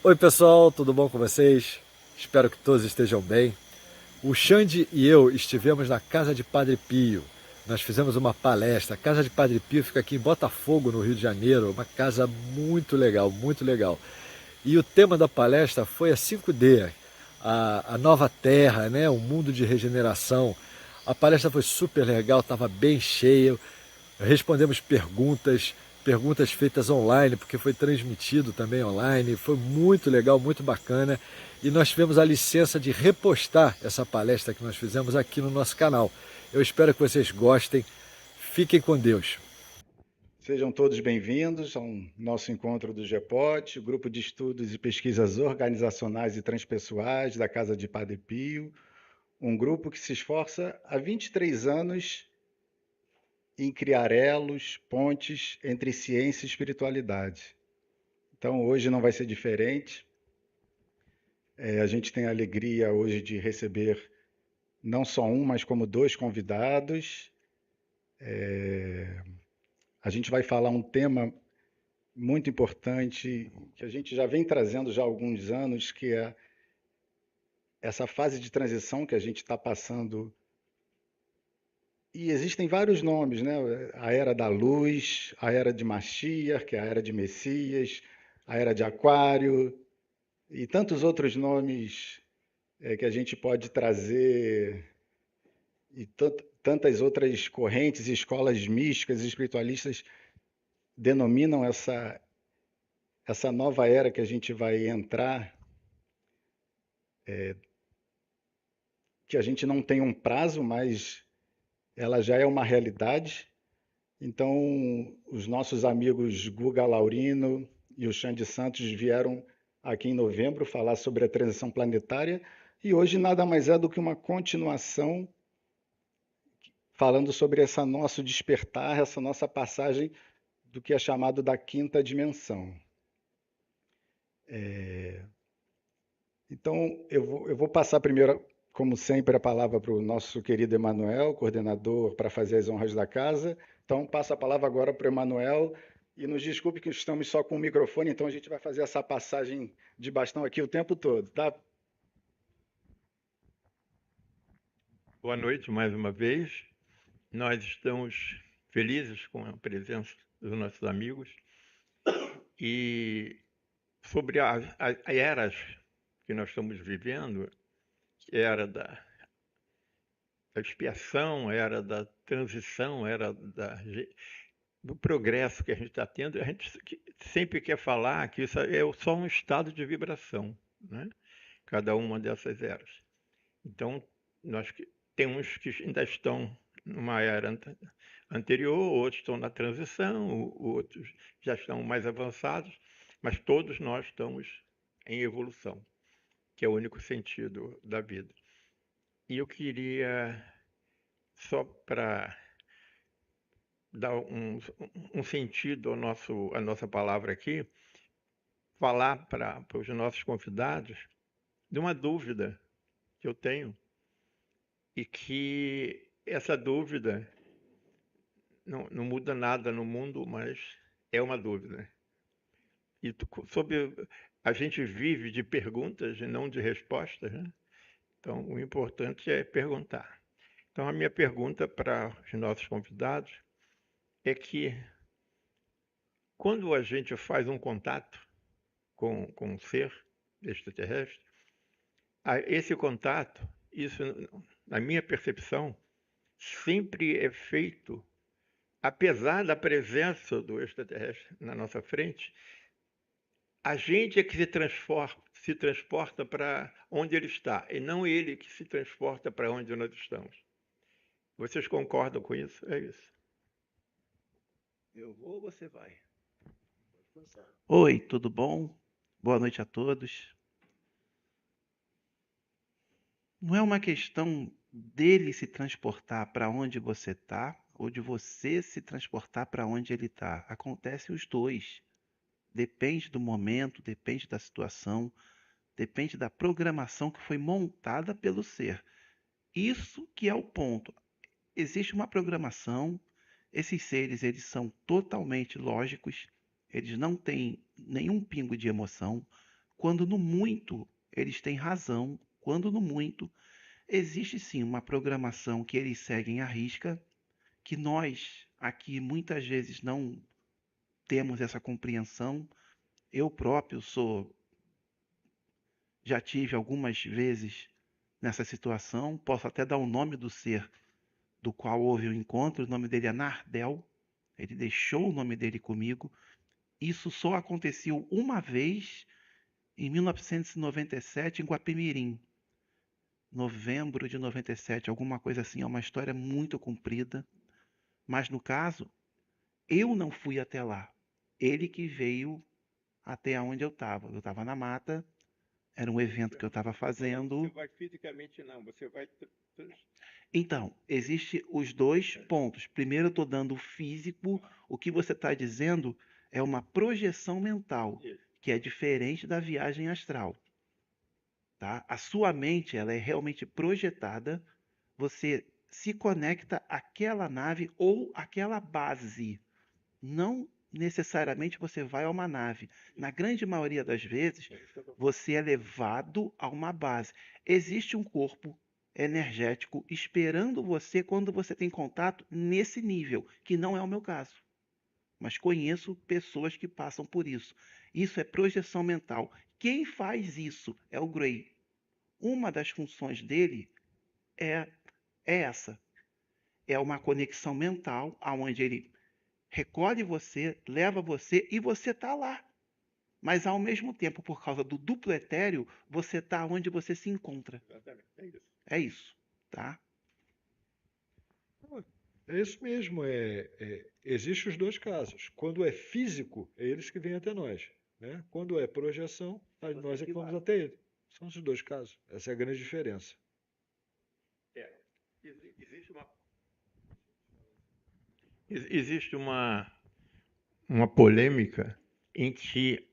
Oi pessoal, tudo bom com vocês? Espero que todos estejam bem. O Xande e eu estivemos na Casa de Padre Pio. Nós fizemos uma palestra. A Casa de Padre Pio fica aqui em Botafogo, no Rio de Janeiro. Uma casa muito legal, muito legal. E o tema da palestra foi a 5D, a nova terra, né? O mundo de regeneração. A palestra foi super legal, estava bem cheia. Respondemos perguntas feitas online, porque foi transmitido também online. Foi muito legal, muito bacana. E nós tivemos a licença de repostar essa palestra que nós fizemos aqui no nosso canal. Eu espero que vocês gostem. Fiquem com Deus. Sejam todos bem-vindos ao nosso encontro do GEPOT, o Grupo de Estudos e Pesquisas Organizacionais e Transpessoais da Casa de Padre Pio, um grupo que se esforça há 23 anos em criar elos, pontes entre ciência e espiritualidade. Então, hoje não vai ser diferente. A gente tem a alegria hoje de receber não só um, mas como dois convidados. A gente vai falar um tema muito importante que a gente já vem trazendo já há alguns anos, que é essa fase de transição que a gente está passando. E existem vários nomes, né? A era da luz, a era de Mashiach, que é a era de Messias, a era de Aquário e tantos outros nomes que a gente pode trazer e tantas outras correntes e escolas místicas e espiritualistas denominam essa nova era que a gente vai entrar, que a gente não tem um prazo, mas ela já é uma realidade. Então, os nossos amigos Guga Laurino e o Xande Santos vieram aqui em novembro falar sobre a transição planetária e hoje nada mais é do que uma continuação falando sobre esse nosso despertar, essa nossa passagem do que é chamado da quinta dimensão. Então, eu vou passar primeiro, como sempre, a palavra para o nosso querido Emanuel, coordenador, para fazer as honras da casa. Então, passo a palavra agora para o Emanuel. E nos desculpe que estamos só com o microfone, então a gente vai fazer essa passagem de bastão aqui o tempo todo, tá? Boa noite mais uma vez. Nós estamos felizes com a presença dos nossos amigos e sobre as eras que nós estamos vivendo, que é a era da expiação, a era da transição, a era do progresso que a gente está tendo, a gente sempre quer falar que isso é só um estado de vibração, né? Cada uma dessas eras. Então, tem uns que ainda estão numa era anterior, outros estão na transição, outros já estão mais avançados, mas todos nós estamos em evolução, que é o único sentido da vida. E eu queria, só para dar um sentido à nossa palavra aqui, falar para os nossos convidados de uma dúvida que eu tenho e que essa dúvida não muda nada no mundo, mas é uma dúvida. E sobre a gente vive de perguntas e não de respostas, né? Então, o importante é perguntar. Então, a minha pergunta para os nossos convidados é que quando a gente faz um contato com um ser extraterrestre, esse contato, isso, na minha percepção, sempre é feito, apesar da presença do extraterrestre na nossa frente, a gente é que se transporta para onde ele está, e não ele que se transporta para onde nós estamos. Vocês concordam com isso? É isso. Eu vou ou você vai? Oi, tudo bom? Boa noite a todos. Não é uma questão dele se transportar para onde você está ou de você se transportar para onde ele está. Acontece os dois. Depende do momento, depende da situação, depende da programação que foi montada pelo ser. Isso que é o ponto. Existe uma programação, esses seres eles são totalmente lógicos, eles não têm nenhum pingo de emoção. quando no muito eles têm razão, quando no muito existe sim uma programação que eles seguem à risca, que nós aqui muitas vezes não temos essa compreensão. Eu próprio já tive algumas vezes nessa situação, posso até dar o nome do ser do qual houve o encontro, o nome dele é Nardel, ele deixou o nome dele comigo. Isso só aconteceu uma vez em 1997 em Guapimirim, novembro de 97, alguma coisa assim, é uma história muito comprida, mas no caso, eu não fui até lá, ele que veio até onde eu estava na mata, era um evento que eu estava fazendo. Você vai fisicamente não, você vai... Então, existe os dois pontos. Primeiro, eu estou dando o físico, o que você está dizendo é uma projeção mental, que é diferente da viagem astral. Tá? A sua mente ela é realmente projetada, você se conecta àquela nave ou àquela base. Não necessariamente você vai a uma nave. Na grande maioria das vezes, você é levado a uma base. Existe um corpo energético esperando você quando você tem contato nesse nível, que não é o meu caso. Mas conheço pessoas que passam por isso. Isso é projeção mental. Quem faz isso é o Gray. Uma das funções dele é essa. É uma conexão mental, onde ele recolhe você, leva você e você está lá. Mas ao mesmo tempo, por causa do duplo etéreo, você está onde você se encontra. Exatamente, é isso. É isso, tá? É isso mesmo. Existem os dois casos. Quando é físico, é eles que vêm até nós. Né? Quando é projeção, nós é que vamos até ele. São os dois casos. Essa é a grande diferença. Existe uma polêmica em que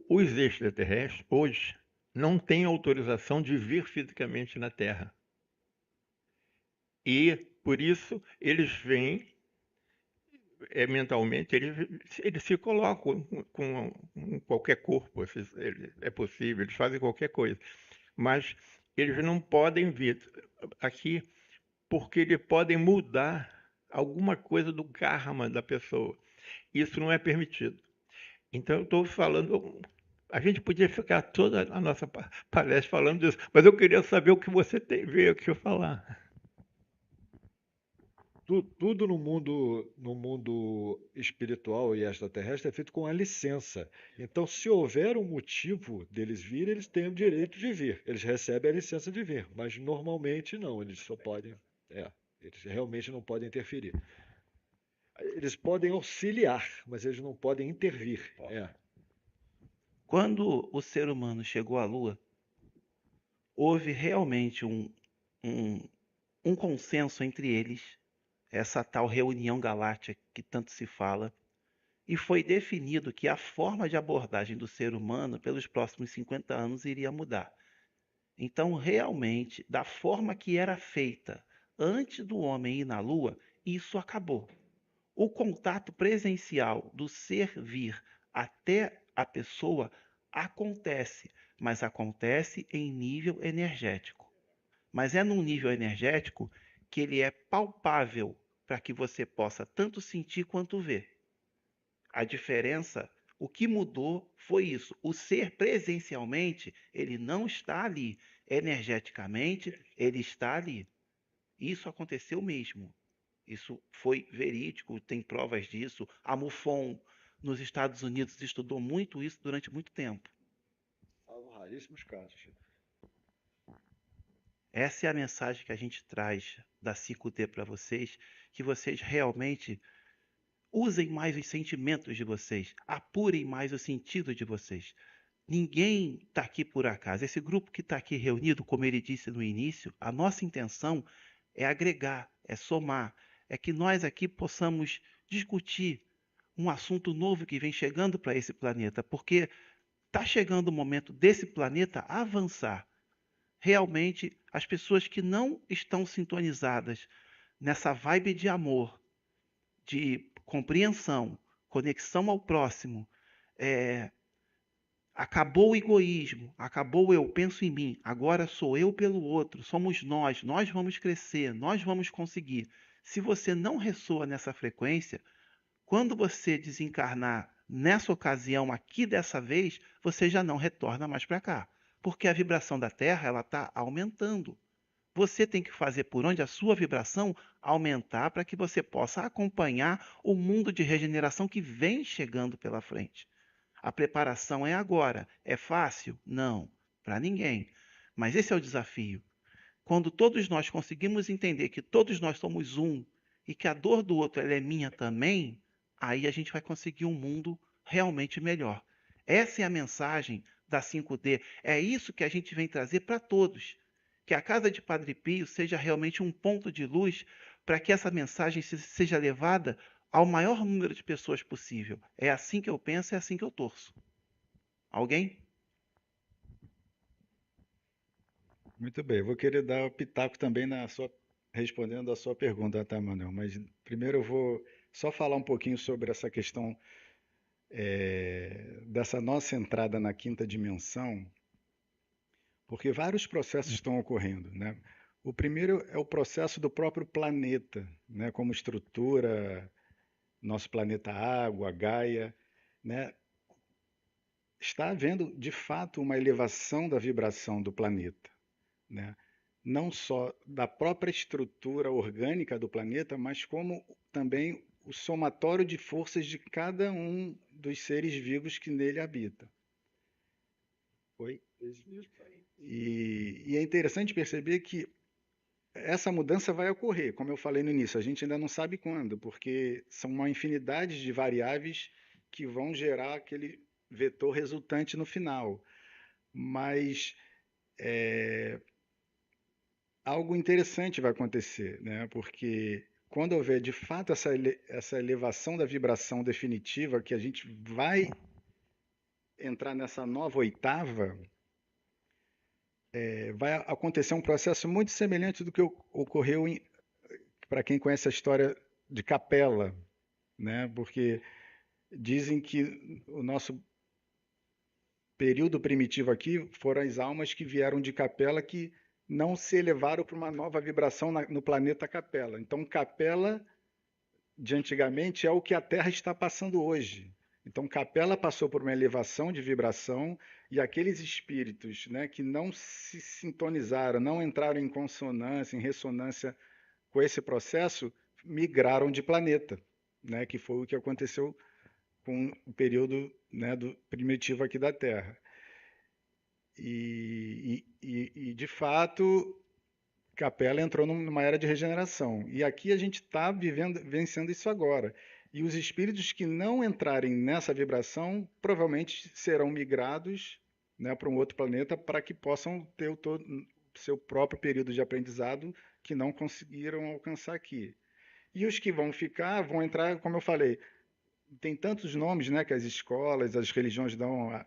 os extraterrestres hoje não têm autorização de vir fisicamente na Terra. E, por isso, eles vêm mentalmente, eles se colocam com qualquer corpo, é possível, eles fazem qualquer coisa. Mas eles não podem vir aqui porque eles podem mudar alguma coisa do karma da pessoa. Isso não é permitido. Então, eu estou falando... A gente podia ficar toda a nossa palestra falando disso, mas eu queria saber o que você veio aqui falar. Tudo no mundo espiritual e extraterrestre é feito com a licença. Então, se houver um motivo deles virem, eles têm o direito de vir. Eles recebem a licença de vir, mas normalmente não. Eles só podem... eles realmente não podem interferir. Eles podem auxiliar, mas eles não podem intervir. Quando o ser humano chegou à Lua, houve realmente um consenso entre eles, essa tal reunião galáctica que tanto se fala, e foi definido que a forma de abordagem do ser humano pelos próximos 50 anos iria mudar. Então, realmente, da forma que era feita antes do homem ir na Lua, isso acabou. O contato presencial do ser vir até a pessoa acontece, mas acontece em nível energético. Mas é num nível energético que ele é palpável para que você possa tanto sentir quanto ver. A diferença, o que mudou foi isso. O ser presencialmente, ele não está ali. Energeticamente, ele está ali. Isso aconteceu mesmo. Isso foi verídico, tem provas disso. A MUFON, nos Estados Unidos, estudou muito isso durante muito tempo. Salvo raríssimos casos. Essa é a mensagem que a gente traz da 5D para vocês, que vocês realmente usem mais os sentimentos de vocês, apurem mais o sentido de vocês. Ninguém está aqui por acaso. Esse grupo que está aqui reunido, como ele disse no início, a nossa intenção é agregar, é somar, é que nós aqui possamos discutir um assunto novo que vem chegando para esse planeta, porque está chegando o momento desse planeta avançar. Realmente, as pessoas que não estão sintonizadas nessa vibe de amor, de compreensão, conexão ao próximo, Acabou o egoísmo, acabou o eu penso em mim, agora sou eu pelo outro, somos nós vamos crescer, nós vamos conseguir. Se você não ressoa nessa frequência, quando você desencarnar nessa ocasião aqui dessa vez, você já não retorna mais para cá, porque a vibração da Terra ela está aumentando. Você tem que fazer por onde a sua vibração aumentar para que você possa acompanhar o mundo de regeneração que vem chegando pela frente. A preparação é agora. É fácil? Não, para ninguém. Mas esse é o desafio. Quando todos nós conseguimos entender que todos nós somos um e que a dor do outro ela é minha também, aí a gente vai conseguir um mundo realmente melhor. Essa é a mensagem da 5D. É isso que a gente vem trazer para todos. Que a Casa de Padre Pio seja realmente um ponto de luz para que essa mensagem seja levada ao maior número de pessoas possível. É assim que eu penso, é assim que eu torço. Alguém? Muito bem, eu vou querer dar o pitaco também respondendo a sua pergunta, tá, Manuel? Mas primeiro eu vou só falar um pouquinho sobre essa questão dessa nossa entrada na quinta dimensão, porque vários processos estão ocorrendo, né? O primeiro é o processo do próprio planeta, né? Como estrutura, nosso planeta Água, Gaia, né? Está havendo, de fato, uma elevação da vibração do planeta, né? Não só da própria estrutura orgânica do planeta, mas como também o somatório de forças de cada um dos seres vivos que nele habitam. Oi? E é interessante perceber que essa mudança vai ocorrer, como eu falei no início, a gente ainda não sabe quando, porque são uma infinidade de variáveis que vão gerar aquele vetor resultante no final. Mas algo interessante vai acontecer, né? Porque quando houver de fato essa elevação da vibração definitiva, que a gente vai entrar nessa nova oitava, vai acontecer um processo muito semelhante do que ocorreu para quem conhece a história de Capela, né? Porque dizem que o nosso período primitivo aqui foram as almas que vieram de Capela que não se elevaram para uma nova vibração no planeta Capela. Então, Capela de antigamente é o que a Terra está passando hoje. Então, Capela passou por uma elevação de vibração e aqueles espíritos, né, que não se sintonizaram, não entraram em consonância, em ressonância com esse processo, migraram de planeta, né, que foi o que aconteceu com o período, né, do primitivo aqui da Terra. E de fato, Capela entrou numa era de regeneração. E aqui a gente está vencendo isso agora. E os espíritos que não entrarem nessa vibração provavelmente serão migrados, né, para um outro planeta para que possam ter o seu próprio período de aprendizado que não conseguiram alcançar aqui. E os que vão ficar vão entrar, como eu falei, tem tantos nomes, né, que as escolas, as religiões dão a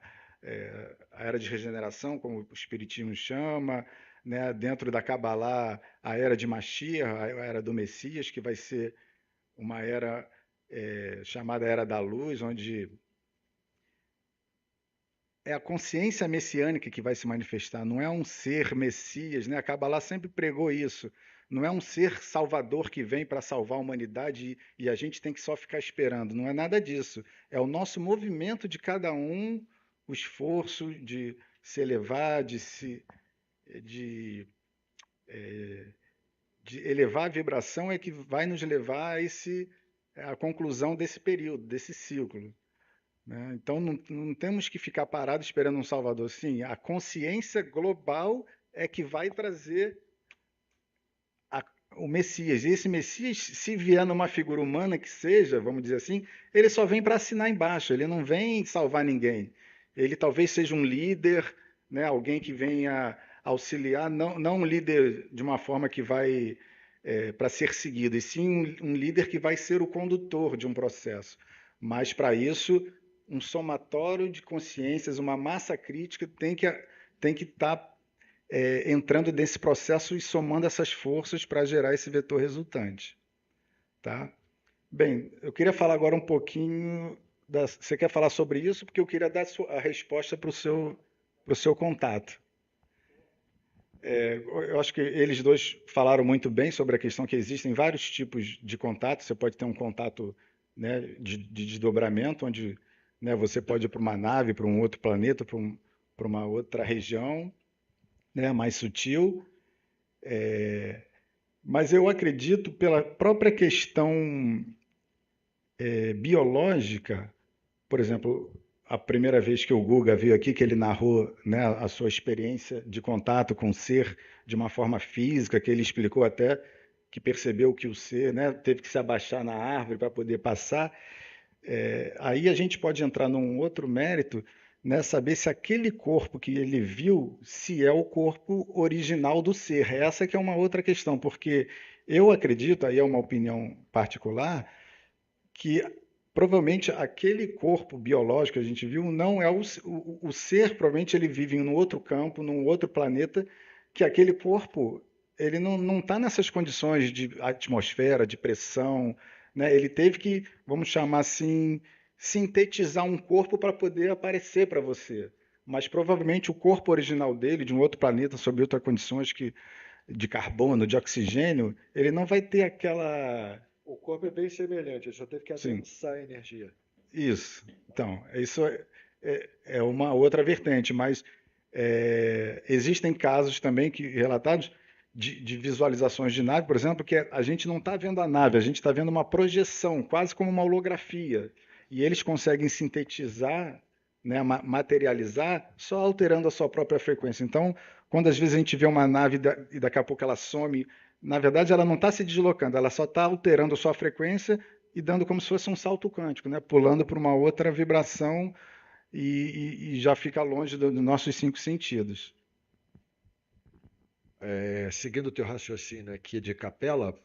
era de regeneração, como o Espiritismo chama, né, dentro da Kabbalah, a era de Mashiach, a era do Messias, que vai ser uma era chamada Era da Luz, onde é a consciência messiânica que vai se manifestar, não é um ser Messias, né? A Kabbalah sempre pregou isso. Não é um ser salvador que vem para salvar a humanidade e a gente tem que só ficar esperando. Não é nada disso. É o nosso movimento de cada um, o esforço de se elevar, de elevar a vibração é que vai nos levar a conclusão desse período, desse ciclo, né? Então não temos que ficar parados esperando um salvador. Sim, a consciência global é que vai trazer o Messias. E esse Messias, se vier numa figura humana que seja, vamos dizer assim, ele só vem para assinar embaixo, ele não vem salvar ninguém. Ele talvez seja um líder, né, alguém que venha auxiliar, não um líder de uma forma que vai para ser seguido, e sim um líder que vai ser o condutor de um processo. Mas para isso, um somatório de consciências, uma massa crítica tem que estar entrando nesse processo e somando essas forças para gerar esse vetor resultante. Tá? Bem, eu queria falar agora um pouquinho Você quer falar sobre isso? Porque eu queria dar a resposta para o seu contato. Eu acho que eles dois falaram muito bem sobre a questão que existem vários tipos de contato. Você pode ter um contato, né, de desdobramento, onde, né, você pode ir para uma nave, para um outro planeta, para uma outra região, né, mais sutil. Mas eu acredito, pela própria questão biológica, por exemplo, a primeira vez que o Guga veio aqui, que ele narrou, né, a sua experiência de contato com o ser de uma forma física, que ele explicou até que percebeu que o ser, né, teve que se abaixar na árvore para poder passar. Aí a gente pode entrar num outro mérito, né, saber se aquele corpo que ele viu, se é o corpo original do ser. Essa que é uma outra questão, porque eu acredito, aí é uma opinião particular, que provavelmente aquele corpo biológico que a gente viu não é o ser, provavelmente ele vive em um outro campo, num outro planeta, que aquele corpo ele não está nessas condições de atmosfera, de pressão, né? Ele teve que, vamos chamar assim, sintetizar um corpo para poder aparecer para você. Mas provavelmente o corpo original dele, de um outro planeta, sob outras condições de carbono, de oxigênio, ele não vai ter aquela. O corpo é bem semelhante, ele só teve que Sim, adensar a energia. isso. Então, isso é uma outra vertente, mas existem casos também que relatados de visualizações de nave, por exemplo, que a gente não está vendo a nave, a gente está vendo uma projeção, quase como uma holografia. E eles conseguem sintetizar, né, materializar, só alterando a sua própria frequência. Então, quando às vezes a gente vê uma nave e daqui a pouco ela some, na verdade ela não está se deslocando, ela só está alterando a sua frequência e dando como se fosse um salto quântico, né? Pulando para uma outra vibração e já fica longe dos nossos cinco sentidos. Seguindo o teu raciocínio aqui de capela,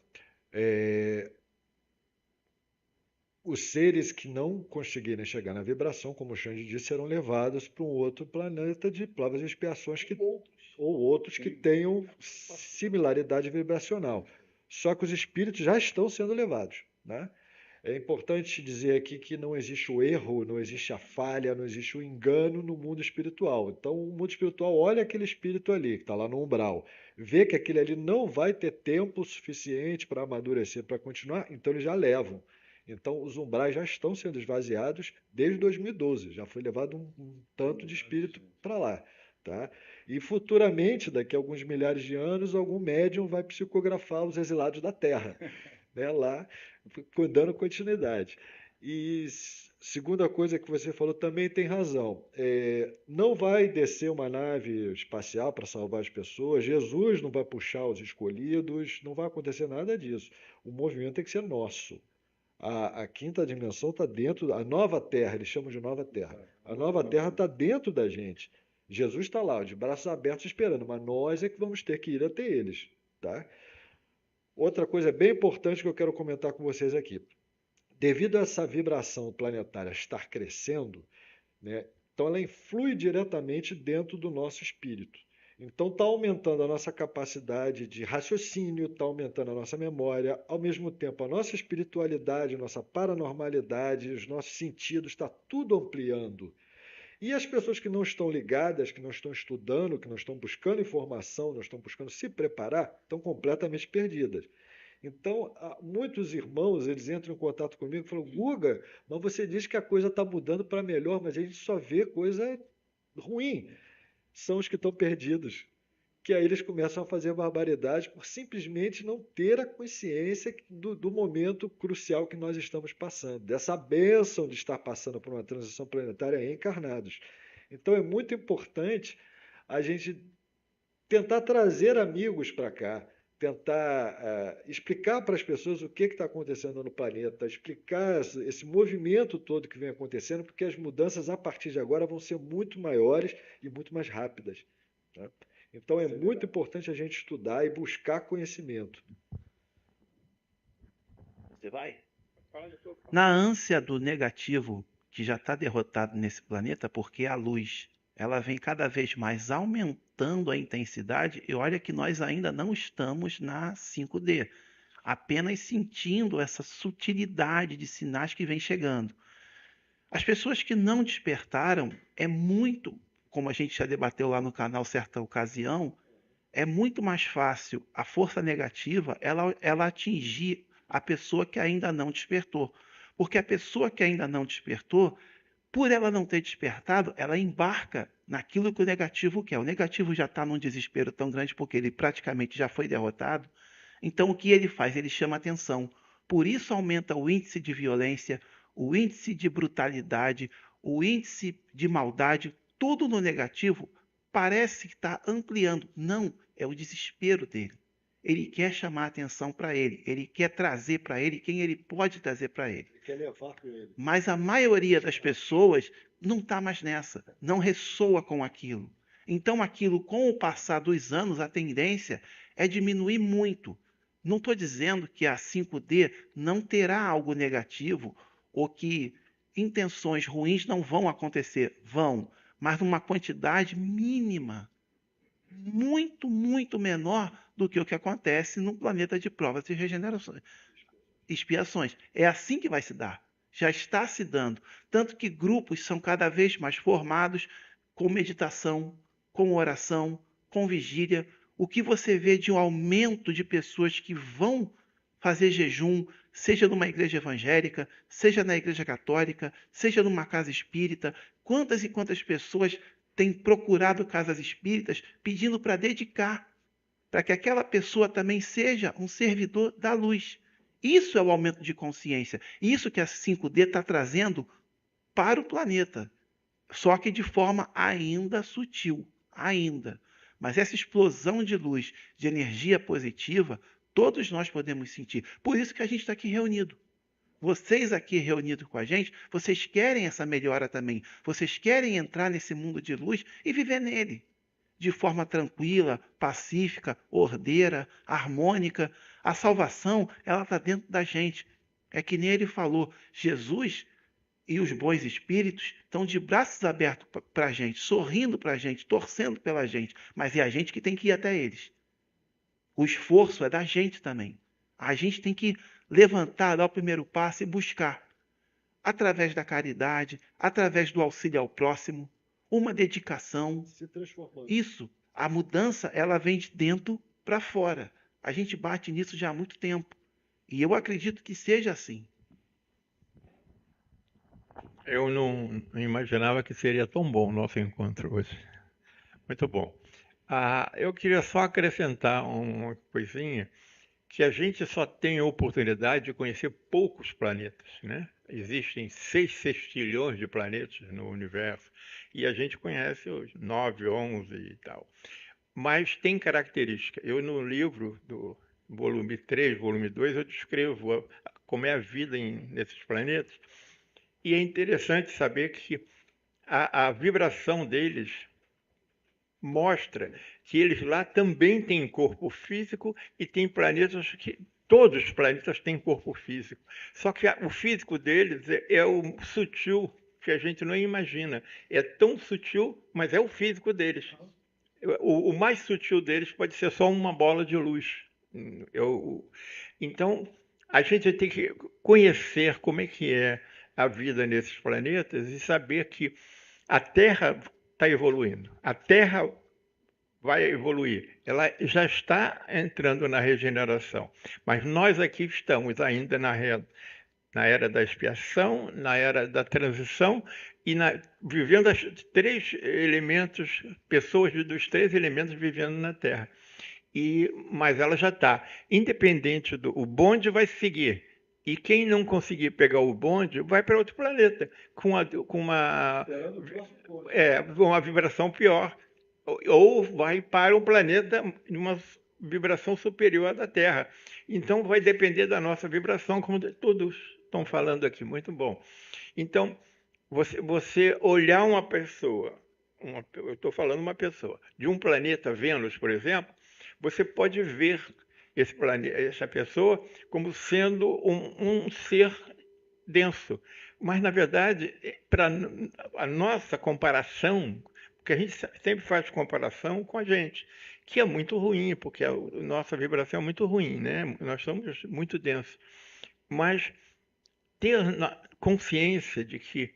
os seres que não conseguirem chegar na vibração, como o Xande disse, serão levados para um outro planeta de provas e expiações ou outros que tenham similaridade vibracional. Só que os espíritos já estão sendo levados, né? É importante dizer aqui que não existe o erro, não existe a falha, não existe o engano no mundo espiritual. Então, o mundo espiritual olha aquele espírito ali, que está lá no umbral, vê que aquele ali não vai ter tempo suficiente para amadurecer, para continuar, então eles já levam. Então, os umbrais já estão sendo esvaziados desde 2012, já foi levado um tanto de espírito para lá. Tá? E futuramente, daqui a alguns milhares de anos, algum médium vai psicografar os exilados da Terra, né, lá, dando continuidade. E segunda coisa que você falou também tem razão. Não vai descer uma nave espacial para salvar as pessoas, Jesus não vai puxar os escolhidos, não vai acontecer nada disso. O movimento tem que ser nosso. A quinta dimensão está dentro, a nova terra, eles chamam de nova terra. A nova terra está dentro da gente. Jesus está lá, de braços abertos esperando, mas nós é que vamos ter que ir até eles. Tá? Outra coisa bem importante que eu quero comentar com vocês aqui. Devido a essa vibração planetária estar crescendo, né, então ela influi diretamente dentro do nosso espírito. Então está aumentando a nossa capacidade de raciocínio, está aumentando a nossa memória, ao mesmo tempo a nossa espiritualidade, a nossa paranormalidade, os nossos sentidos, está tudo ampliando. E as pessoas que não estão ligadas, que não estão estudando, que não estão buscando informação, não estão buscando se preparar, estão completamente perdidas. Então, muitos irmãos, eles entram em contato comigo e falam, Guga, mas você diz que a coisa está mudando para melhor, mas a gente só vê coisa ruim. São os que estão perdidos. Que aí eles começam a fazer barbaridade por simplesmente não ter a consciência do momento crucial que nós estamos passando, dessa bênção de estar passando por uma transição planetária encarnados. Então é muito importante a gente tentar trazer amigos para cá, tentar explicar para as pessoas o que está acontecendo no planeta, explicar esse movimento todo que vem acontecendo, porque as mudanças a partir de agora vão ser muito maiores e muito mais rápidas. Tá? Então é muito importante a gente estudar e buscar conhecimento. Você vai? Na ânsia do negativo, que já está derrotado nesse planeta, porque a luz ela vem cada vez mais aumentando a intensidade, e olha que nós ainda não estamos na 5D, apenas sentindo essa sutilidade de sinais que vem chegando. As pessoas que não despertaram, é muito, como a gente já debateu lá no canal certa ocasião, é muito mais fácil a força negativa ela atingir a pessoa que ainda não despertou. Porque a pessoa que ainda não despertou, por ela não ter despertado, ela embarca naquilo que o negativo quer. O negativo já está num desespero tão grande porque ele praticamente já foi derrotado. Então, o que ele faz? Ele chama atenção. Por isso aumenta o índice de violência, o índice de brutalidade, o índice de maldade, tudo no negativo parece que está ampliando. Não, é o desespero dele. Ele quer chamar atenção para ele quer trazer para ele quem ele pode trazer para ele. Quer levar com ele. Mas a maioria das pessoas não está mais nessa, não ressoa com aquilo. Então, aquilo, com o passar dos anos, a tendência é diminuir muito. Não estou dizendo que a 5D não terá algo negativo ou que intenções ruins não vão acontecer. Vão, mas numa quantidade mínima, muito, muito menor do que o que acontece no planeta de provas e regenerações, expiações. É assim que vai se dar. Já está se dando. Tanto que grupos são cada vez mais formados com meditação, com oração, com vigília. O que você vê de um aumento de pessoas que vão fazer jejum, seja numa igreja evangélica, seja na igreja católica, seja numa casa espírita. Quantas e quantas pessoas têm procurado casas espíritas pedindo para dedicar, para que aquela pessoa também seja um servidor da luz. Isso é o aumento de consciência. Isso que a 5D está trazendo para o planeta. Só que de forma ainda sutil. Ainda. Mas essa explosão de luz, de energia positiva, todos nós podemos sentir. Por isso que a gente está aqui reunido. Vocês aqui reunidos com a gente, vocês querem essa melhora também. Vocês querem entrar nesse mundo de luz e viver nele. De forma tranquila, pacífica, ordeira, harmônica. A salvação, ela está dentro da gente. É que nem ele falou, Jesus e os bons espíritos estão de braços abertos para a gente, sorrindo para a gente, torcendo pela gente. Mas é a gente que tem que ir até eles. O esforço é da gente também. A gente tem que levantar, dar o primeiro passo e buscar. Através da caridade, através do auxílio ao próximo, uma dedicação. Se transformando. Isso, a mudança, ela vem de dentro para fora. A gente bate nisso já há muito tempo. E eu acredito que seja assim. Eu não imaginava que seria tão bom o nosso encontro hoje. Muito bom. Eu queria só acrescentar uma coisinha, que a gente só tem a oportunidade de conhecer poucos planetas, né? Existem 6 sextilhões de planetas no universo e a gente conhece os 9, 11 e tal. Mas tem característica. Eu, no livro do volume 3, volume 2, eu descrevo como é a vida nesses planetas. E é interessante saber que a vibração deles mostra que eles lá também têm corpo físico e tem planetas que todos os planetas têm corpo físico. Só que o físico deles é o sutil que a gente não imagina. É tão sutil, mas é o físico deles. O mais sutil deles pode ser só uma bola de luz. Então, a gente tem que conhecer como é que é a vida nesses planetas e saber que a Terra está evoluindo. A Terra vai evoluir. Ela já está entrando na regeneração. Mas nós aqui estamos ainda na era da expiação, na era da transição e vivendo os 3 elementos, pessoas dos 3 elementos vivendo na Terra. Mas ela já está. Independente o bonde vai seguir. E quem não conseguir pegar o bonde vai para outro planeta com uma vibração pior. Ou vai para um planeta de uma vibração superior à da Terra. Então vai depender da nossa vibração, como todos estão falando aqui. Muito bom. Então, você olhar uma pessoa, eu estou falando uma pessoa, de um planeta Vênus, por exemplo, você pode ver essa pessoa como sendo um ser denso. Mas, na verdade, para a nossa comparação, porque a gente sempre faz comparação com a gente, que é muito ruim, porque a nossa vibração é muito ruim, né? Nós somos muito densos. Mas ter consciência de que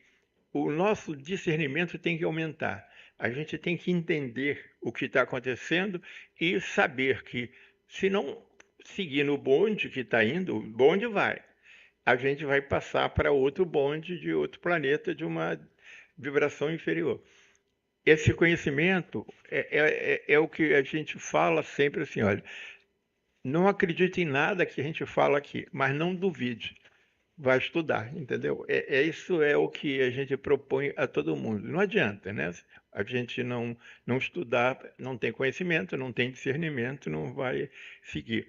o nosso discernimento tem que aumentar. A gente tem que entender o que está acontecendo e saber que, se não seguir no bonde que está indo, o bonde vai. A gente vai passar para outro bonde de outro planeta, de uma vibração inferior. Esse conhecimento é o que a gente fala sempre assim, olha, não acredite em nada que a gente fala aqui, mas não duvide. Vai estudar, entendeu? Isso é o que a gente propõe a todo mundo. Não adianta, né? A gente não estudar, não tem conhecimento, não tem discernimento, não vai seguir.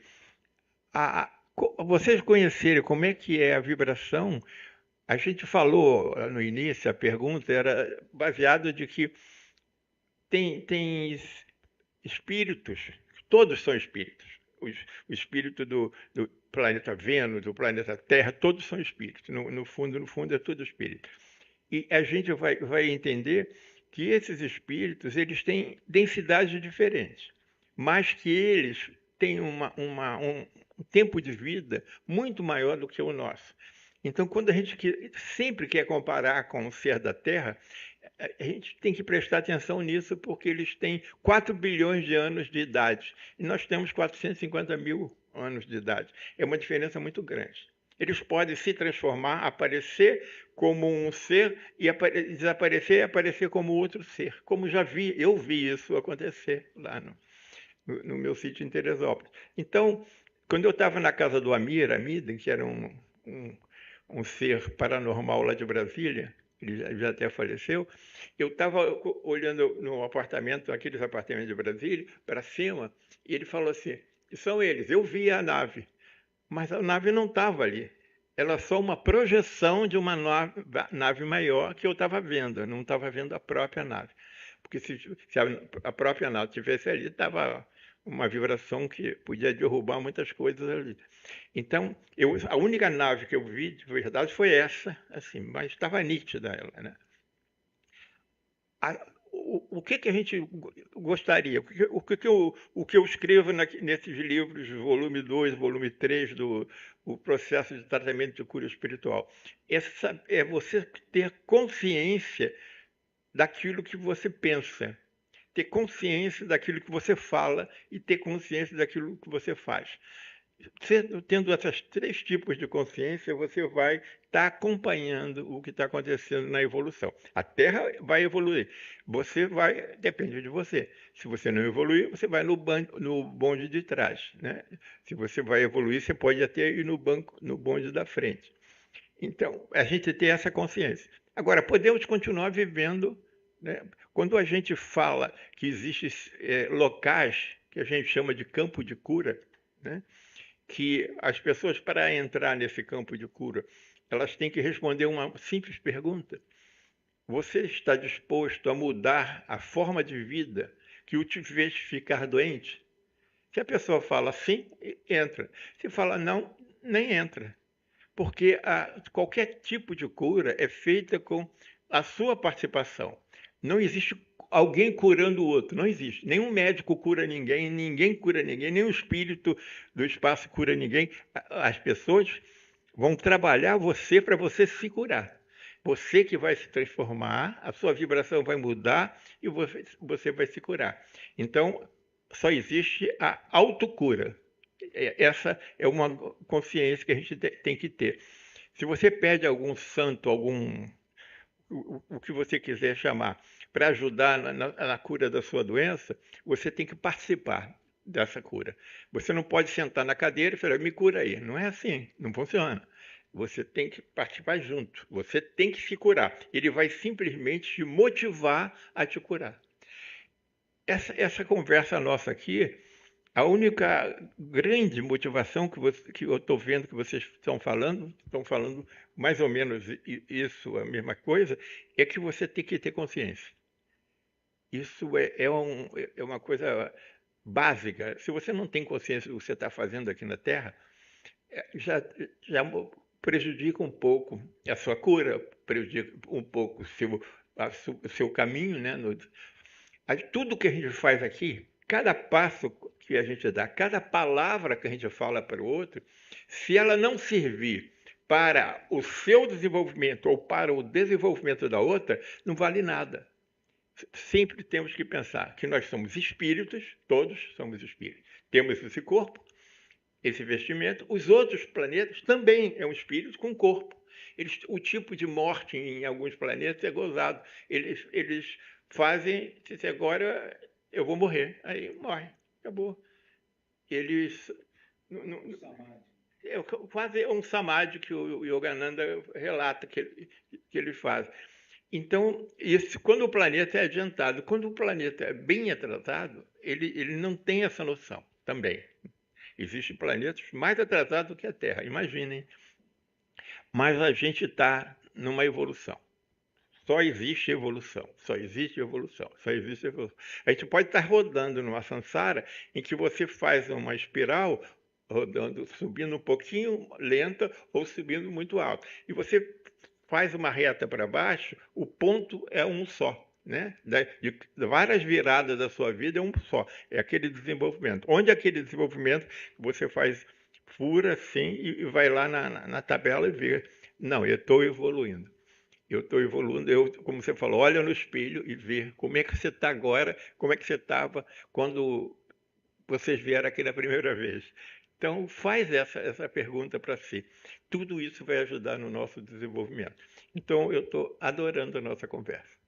Vocês conhecerem como é que é a vibração, a gente falou no início, a pergunta era baseada de que tem espíritos, todos são espíritos. O espírito do planeta Vênus, do planeta Terra, todos são espíritos. No fundo, é tudo espírito. E a gente vai entender que esses espíritos eles têm densidades diferentes, mas que eles têm um tempo de vida muito maior do que o nosso. Então, quando a gente sempre quer comparar com o ser da Terra, a gente tem que prestar atenção nisso, porque eles têm 4 bilhões de anos de idade e nós temos 450 mil anos de idade. É uma diferença muito grande. Eles podem se transformar, aparecer como um ser e desaparecer e aparecer como outro ser. Como eu vi isso acontecer lá no meu sítio em Teresópolis. Então, quando eu estava na casa do Amida, que era um ser paranormal lá de Brasília, ele já até faleceu, eu estava olhando no apartamento, aqueles apartamentos de Brasília, para cima, e ele falou assim, são eles, eu vi a nave, mas a nave não estava ali. Ela é só uma projeção de uma nave maior que eu estava vendo, eu não estava vendo a própria nave. Porque se a própria nave estivesse ali, estava uma vibração que podia derrubar muitas coisas ali. Então, a única nave que eu vi de verdade foi essa, assim, mas estava nítida ela, né? O que a gente gostaria? O que eu escrevo nesses livros, volume 2, volume 3 o processo de tratamento de cura espiritual? É você ter consciência daquilo que você pensa, ter consciência daquilo que você fala e ter consciência daquilo que você faz. Tendo esses 3 tipos de consciência, você vai estar acompanhando o que está acontecendo na evolução. A Terra vai evoluir. Depende de você. Se você não evoluir, você vai no bonde de trás, né? Se você vai evoluir, você pode até ir no bonde da frente. Então, a gente tem essa consciência. Agora, podemos continuar vivendo, né? Quando a gente fala que existem locais que a gente chama de campo de cura, né? Que as pessoas, para entrar nesse campo de cura, elas têm que responder uma simples pergunta. Você está disposto a mudar a forma de vida que o te fez ficar doente? Se a pessoa fala sim, entra. Se fala não, nem entra. Porque qualquer tipo de cura é feita com a sua participação. Não existe alguém curando o outro, não existe. Nenhum médico cura ninguém, ninguém cura ninguém, nenhum espírito do espaço cura ninguém. As pessoas vão trabalhar você para você se curar. Você que vai se transformar, a sua vibração vai mudar e você vai se curar. Então, só existe a autocura. Essa é uma consciência que a gente tem que ter. Se você pede algum santo, o que você quiser chamar, para ajudar na cura da sua doença, você tem que participar dessa cura. Você não pode sentar na cadeira e falar, me cura aí. Não é assim, não funciona. Você tem que participar junto, você tem que se curar. Ele vai simplesmente te motivar a te curar. Essa conversa nossa aqui, a única grande motivação que eu estou vendo que vocês estão falando mais ou menos isso, a mesma coisa, é que você tem que ter consciência. Isso é uma coisa básica. Se você não tem consciência do que você está fazendo aqui na Terra, já prejudica um pouco a sua cura, prejudica um pouco o seu caminho, né? Tudo que a gente faz aqui, cada passo que a gente dá, cada palavra que a gente fala para o outro, se ela não servir para o seu desenvolvimento ou para o desenvolvimento da outra, não vale nada. Sempre temos que pensar que nós somos espíritos, todos somos espíritos. Temos esse corpo, esse vestimento. Os outros planetas também é um espírito com corpo. O tipo de morte em alguns planetas é gozado. Eles fazem, se agora eu vou morrer, aí morre, acabou. Eles quase um samadhi que o Yogananda relata que ele faz. Então, quando o planeta é adiantado, quando o planeta é bem atrasado, ele não tem essa noção também. Existem planetas mais atrasados do que a Terra, imaginem. Mas a gente está numa evolução. Só existe evolução, só existe evolução, só existe evolução. A gente pode estar rodando numa samsara em que você faz uma espiral rodando, subindo um pouquinho lenta ou subindo muito alto. E você faz uma reta para baixo, o ponto é um só. Né? De várias viradas da sua vida é um só. É aquele desenvolvimento. Onde aquele desenvolvimento você faz fura assim e vai lá na tabela e vê. Não, eu estou evoluindo. Eu estou evoluindo, como você falou, olha no espelho e vê como é que você está agora, como é que você estava quando vocês vieram aqui na primeira vez. Então, faz essa pergunta para si. Tudo isso vai ajudar no nosso desenvolvimento. Então, eu estou adorando a nossa conversa.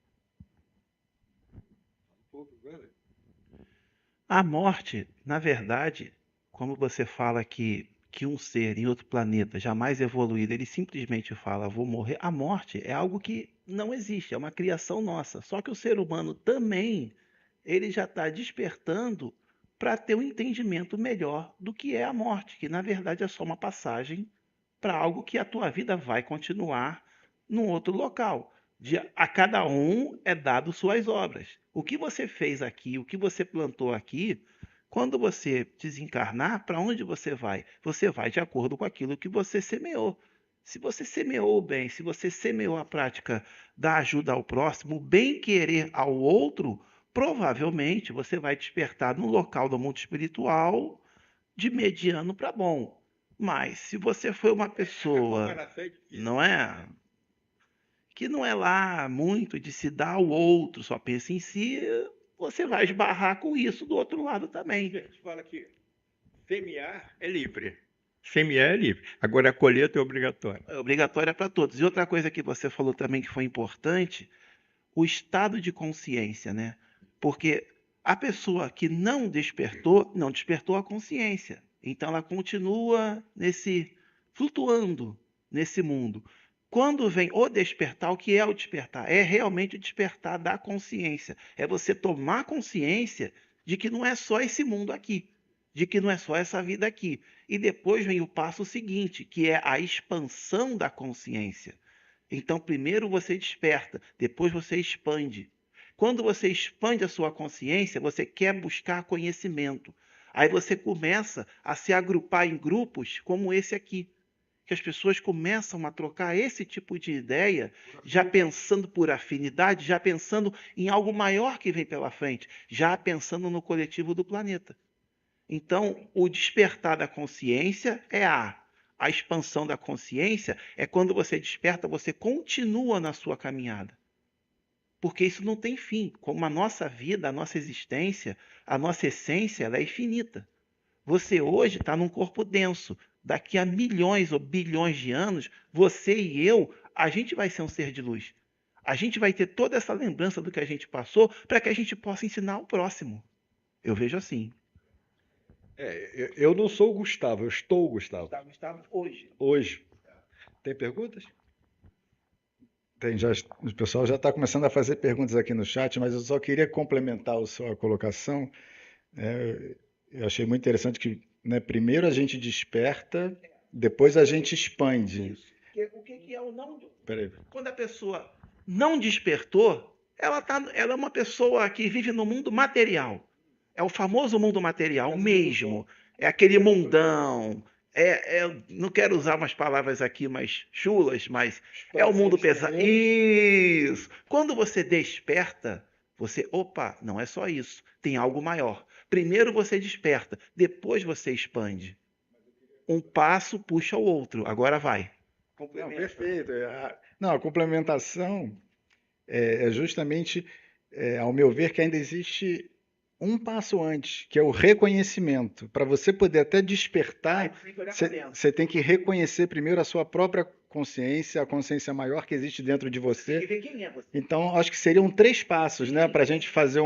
A morte, na verdade, como você fala que um ser em outro planeta jamais evoluído, ele simplesmente fala, vou morrer. A morte é algo que não existe, é uma criação nossa. Só que o ser humano também, ele já está despertando para ter um entendimento melhor do que é a morte, que na verdade é só uma passagem para algo que a tua vida vai continuar num outro local. A cada um é dado suas obras. O que você fez aqui, o que você plantou aqui, quando você desencarnar, para onde você vai? Você vai de acordo com aquilo que você semeou. Se você semeou o bem, se você semeou a prática da ajuda ao próximo, o bem-querer ao outro, provavelmente você vai despertar no local do mundo espiritual de mediano para bom. Mas se você foi uma pessoa, não é? Que não é lá muito de se dar ao outro, só pensa em si, você vai esbarrar com isso do outro lado também. A gente fala que semear é livre. Semear é livre. Agora a colheita é obrigatória. É obrigatória para todos. E outra coisa que você falou também que foi importante, o estado de consciência, né? Porque a pessoa que não despertou a consciência. Então ela continua flutuando nesse mundo. Quando vem o despertar, o que é o despertar? É realmente o despertar da consciência. É você tomar consciência de que não é só esse mundo aqui, de que não é só essa vida aqui. E depois vem o passo seguinte, que é a expansão da consciência. Então, primeiro você desperta, depois você expande. Quando você expande a sua consciência, você quer buscar conhecimento. Aí você começa a se agrupar em grupos como esse aqui. Que as pessoas começam a trocar esse tipo de ideia, já pensando por afinidade, já pensando em algo maior que vem pela frente, já pensando no coletivo do planeta. Então, o despertar da consciência é a expansão da consciência é quando você desperta, você continua na sua caminhada. Porque isso não tem fim. Como a nossa vida, a nossa existência, a nossa essência, ela é infinita. Você hoje está num corpo denso. Daqui a milhões ou bilhões de anos, você e eu, a gente vai ser um ser de luz. A gente vai ter toda essa lembrança do que a gente passou para que a gente possa ensinar ao próximo. Eu vejo assim. Eu não sou o Gustavo, eu estou o Gustavo. Gustavo hoje. Hoje. Tem perguntas? Tem, o pessoal já está começando a fazer perguntas aqui no chat, mas eu só queria complementar a sua colocação. Eu achei muito interessante que, né, primeiro a gente desperta, depois a gente expande. O que é o não? Peraí. Quando a pessoa não despertou, ela é uma pessoa que vive no mundo material. É o famoso mundo material mesmo. É aquele mundão. Não quero usar umas palavras aqui mais chulas, mas é o mundo pesado. Isso. Quando você desperta, opa, não é só isso. Tem algo maior. Primeiro você desperta, depois você expande. Um passo puxa o outro. Agora vai. Não, Complementa. perfeito. Não, a complementação é justamente, ao meu ver, que ainda existe um passo antes, que é o reconhecimento. Para você poder até Aí despertar, você tem que olhar para dentro. você tem que reconhecer primeiro a sua própria consciência, a consciência maior que existe dentro de Tem que você. ver quem é você. Então, acho que seriam 3 passos, né, para a gente fazer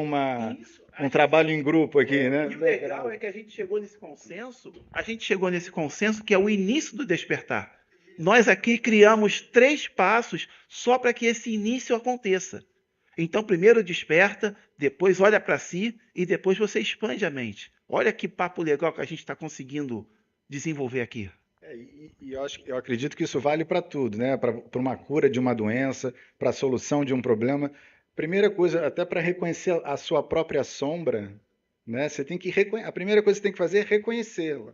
Isso. um trabalho em grupo aqui, né? E o legal é que a gente chegou nesse consenso que é o início do despertar. Nós aqui criamos 3 passos só para que esse início aconteça. Então, primeiro desperta, depois olha para si e depois você expande a mente. Olha que papo legal que a gente está conseguindo desenvolver aqui. Eu acredito que isso vale para tudo, né? Para uma cura de uma doença, para a solução de um problema. Primeira coisa, até para reconhecer a sua própria sombra, né? Você tem que a primeira coisa que você tem que fazer é reconhecê-la.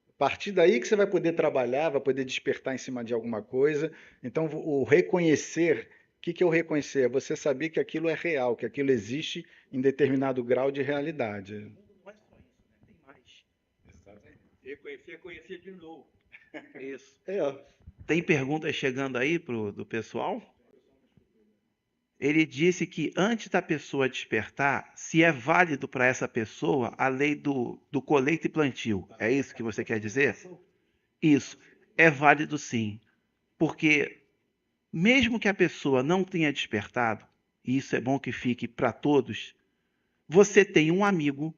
A partir daí que você vai poder trabalhar, vai poder despertar em cima de alguma coisa. Então, o reconhecer, o que é o reconhecer? É você saber que aquilo é real, que aquilo existe em determinado grau de realidade. Não é só isso, né? Tem mais. Reconhecer é conhecer de novo. Isso. É. Tem perguntas chegando aí do pessoal? Ele disse que antes da pessoa despertar, se é válido para essa pessoa a lei do colheita e plantio. É isso que você quer dizer? Isso. É válido sim. Porque mesmo que a pessoa não tenha despertado, e isso é bom que fique para todos, você tem um amigo,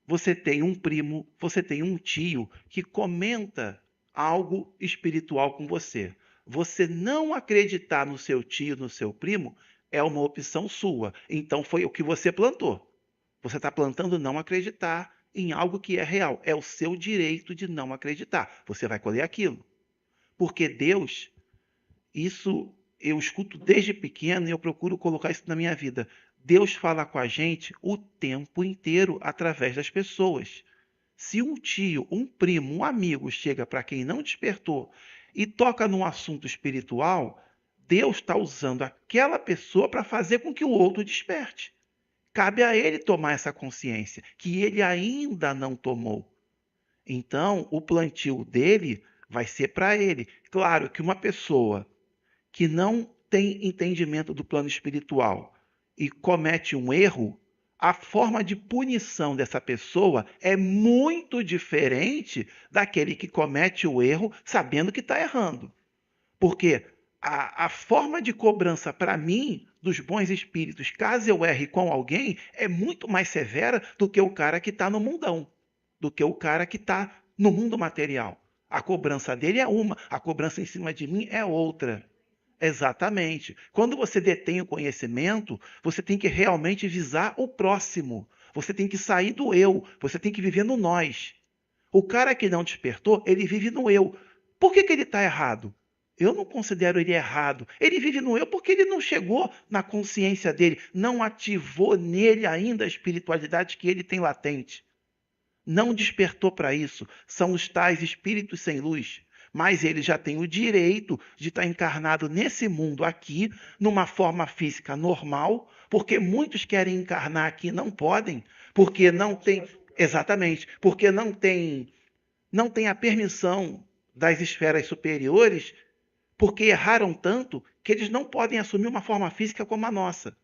você tem um primo, você tem um tio que comenta algo espiritual com você. Você não acreditar no seu tio, no seu primo, é uma opção sua. Então foi o que você plantou. Você está plantando não acreditar em algo que é real. É o seu direito de não acreditar. Você vai colher aquilo. Porque Deus, isso eu escuto desde pequeno e eu procuro colocar isso na minha vida. Deus fala com a gente o tempo inteiro através das pessoas. Se um tio, um primo, um amigo chega para quem não despertou e toca num assunto espiritual, Deus está usando aquela pessoa para fazer com que o outro desperte. Cabe a ele tomar essa consciência, que ele ainda não tomou. Então, o plantio dele vai ser para ele. Claro que uma pessoa que não tem entendimento do plano espiritual e comete um erro, a forma de punição dessa pessoa é muito diferente daquele que comete o erro sabendo que está errando. Porque a forma de cobrança para mim dos bons espíritos, caso eu erre com alguém, é muito mais severa do que o cara que está no mundão, do que o cara que está no mundo material. A cobrança dele é uma, a cobrança em cima de mim é outra. Exatamente. Quando você detém o conhecimento, você tem que realmente visar o próximo. Você tem que sair do eu, você tem que viver no nós. O cara que não despertou, ele vive no eu. Por que ele está errado? Eu não considero ele errado. Ele vive no eu porque ele não chegou na consciência dele, não ativou nele ainda a espiritualidade que ele tem latente. Não despertou para isso. São os tais espíritos sem luz. Mas ele já tem o direito de estar encarnado nesse mundo aqui, numa forma física normal, porque muitos querem encarnar aqui e não podem, porque não tem. Exatamente, porque não tem a permissão das esferas superiores, porque erraram tanto que eles não podem assumir uma forma física como a nossa.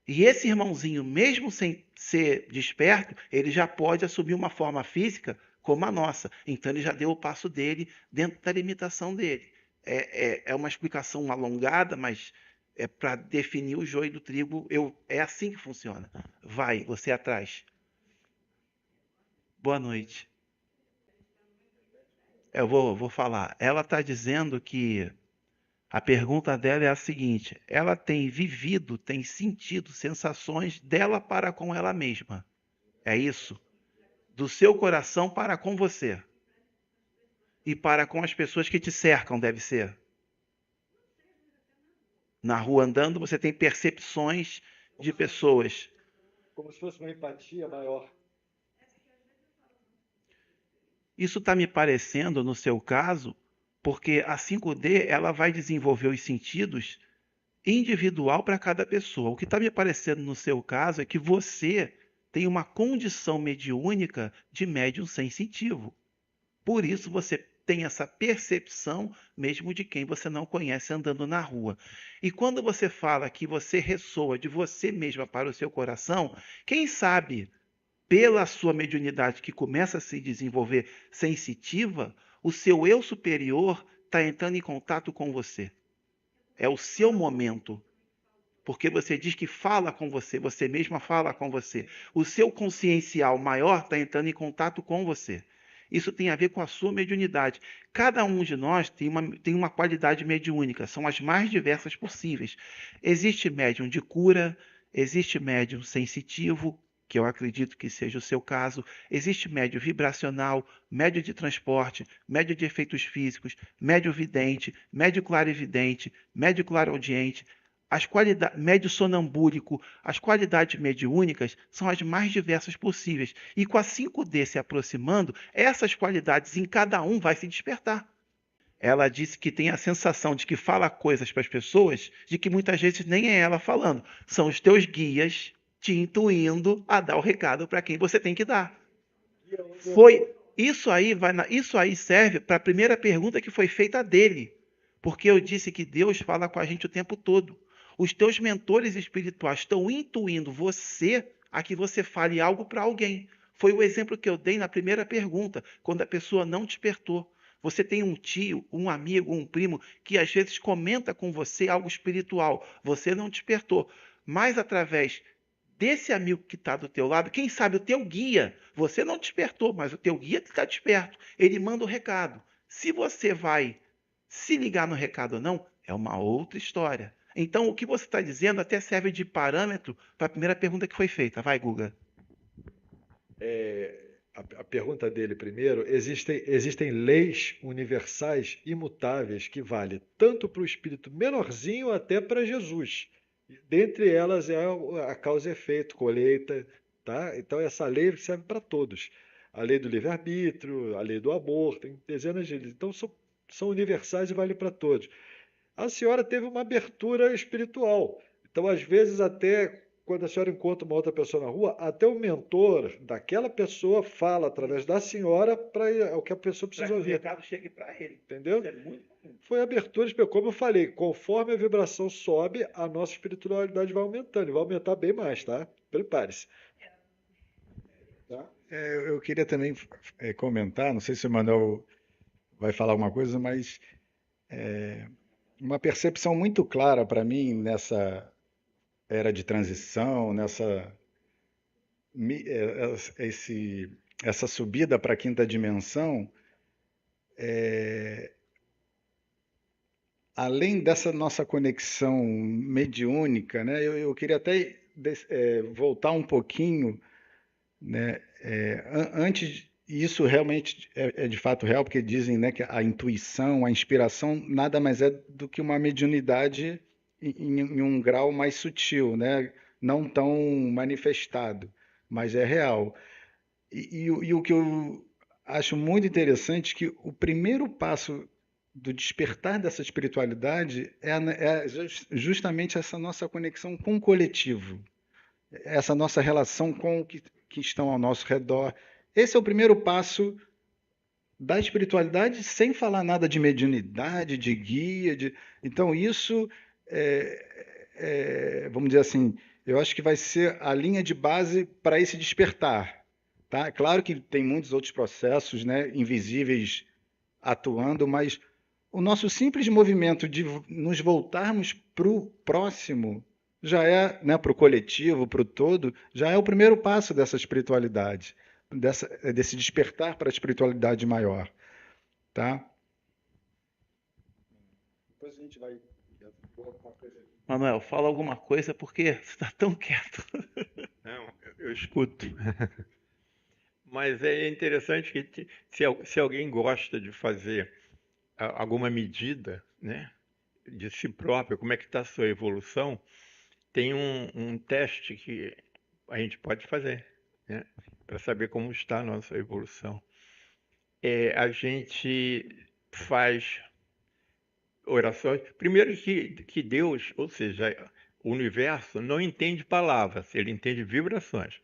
E esse irmãozinho, mesmo sem ser desperto, ele já pode assumir uma forma física como a nossa. Então ele já deu o passo dele dentro da limitação dele. É uma explicação alongada, mas é para definir o joio do trigo. É assim que funciona. Vai, você atrás. Boa noite. Eu vou falar. Ela está dizendo que a pergunta dela é a seguinte: ela tem vivido, tem sentido sensações dela para com ela mesma. É isso? Do seu coração para com você. E para com as pessoas que te cercam, deve ser. Na rua andando, você tem percepções de pessoas. Como se fosse uma empatia maior. Isso está me parecendo, no seu caso, porque a 5D ela vai desenvolver os sentidos individual para cada pessoa. O que está me parecendo no seu caso é que você tem uma condição mediúnica de médium sensitivo. Por isso você tem essa percepção mesmo de quem você não conhece andando na rua. E quando você fala que você ressoa de você mesma para o seu coração, quem sabe, pela sua mediunidade que começa a se desenvolver sensitiva, o seu eu superior está entrando em contato com você. É o seu momento. Porque você diz que fala com você, você mesma fala com você. O seu consciencial maior está entrando em contato com você. Isso tem a ver com a sua mediunidade. Cada um de nós tem uma qualidade mediúnica, são as mais diversas possíveis. Existe médium de cura, existe médium sensitivo, que eu acredito que seja o seu caso, existe médium vibracional, médium de transporte, médium de efeitos físicos, médium vidente, médium clarividente, médium clareaudiente. Médio sonambúlico, as qualidades mediúnicas são as mais diversas possíveis. E com a 5D se aproximando, essas qualidades em cada um vai se despertar. Ela disse que tem a sensação de que fala coisas para as pessoas, de que muitas vezes nem é ela falando. São os teus guias te intuindo a dar o recado para quem você tem que dar. Isso aí serve para a primeira pergunta que foi feita dele. Porque eu disse que Deus fala com a gente o tempo todo. Os teus mentores espirituais estão intuindo você a que você fale algo para alguém. Foi o exemplo que eu dei na primeira pergunta, quando a pessoa não despertou. Você tem um tio, um amigo, um primo que às vezes comenta com você algo espiritual. Você não despertou. Mas através desse amigo que está do teu lado, quem sabe o teu guia, você não despertou, mas o teu guia está desperto. Ele manda o recado. Se você vai se ligar no recado ou não, é uma outra história. Então, o que você está dizendo até serve de parâmetro para a primeira pergunta que foi feita. Vai, Guga. A pergunta dele primeiro, existem leis universais imutáveis que valem tanto para o espírito menorzinho até para Jesus. Dentre elas é a causa e efeito, colheita, tá? Então essa lei serve para todos. A lei do livre-arbítrio, a lei do aborto, tem dezenas de leis. Então são universais e valem para todos. A senhora teve uma abertura espiritual. Então, às vezes, até quando a senhora encontra uma outra pessoa na rua, até o mentor daquela pessoa fala através da senhora para o que a pessoa precisa ouvir. O recado chegue para ele. Entendeu? Isso é muito comum. Foi abertura, como eu falei, conforme a vibração sobe, a nossa espiritualidade vai aumentando. E vai aumentar bem mais, tá? Prepare-se. Tá? Eu queria também comentar, não sei se o Manuel vai falar alguma coisa, mas uma percepção muito clara para mim nessa era de transição, essa subida para a quinta dimensão, além dessa nossa conexão mediúnica, né, eu queria até voltar um pouquinho, né, antes. E isso realmente é de fato real, porque dizem, né, que a intuição, a inspiração, nada mais é do que uma mediunidade em um grau mais sutil, né? Não tão manifestado, mas é real. E o que eu acho muito interessante é que o primeiro passo do despertar dessa espiritualidade é justamente essa nossa conexão com o coletivo, essa nossa relação com o que estão ao nosso redor. Esse é o primeiro passo da espiritualidade, sem falar nada de mediunidade, de guia. Então, isso, vamos dizer assim, eu acho que vai ser a linha de base para esse despertar. Tá? Claro que tem muitos outros processos, né, invisíveis atuando, mas o nosso simples movimento de nos voltarmos para o próximo já é, né, para o coletivo, para o todo, já é o primeiro passo dessa espiritualidade. Desse despertar para a espiritualidade maior, tá? Depois a gente vai... Manuel, fala alguma coisa porque você está tão quieto. Não, eu escuto. Mas é interessante que se alguém gosta de fazer alguma medida, né, de si próprio, como é que está a sua evolução, tem um teste que a gente pode fazer, né, para saber como está a nossa evolução. A gente faz orações. Primeiro que Deus, ou seja, o universo, não entende palavras, ele entende vibrações.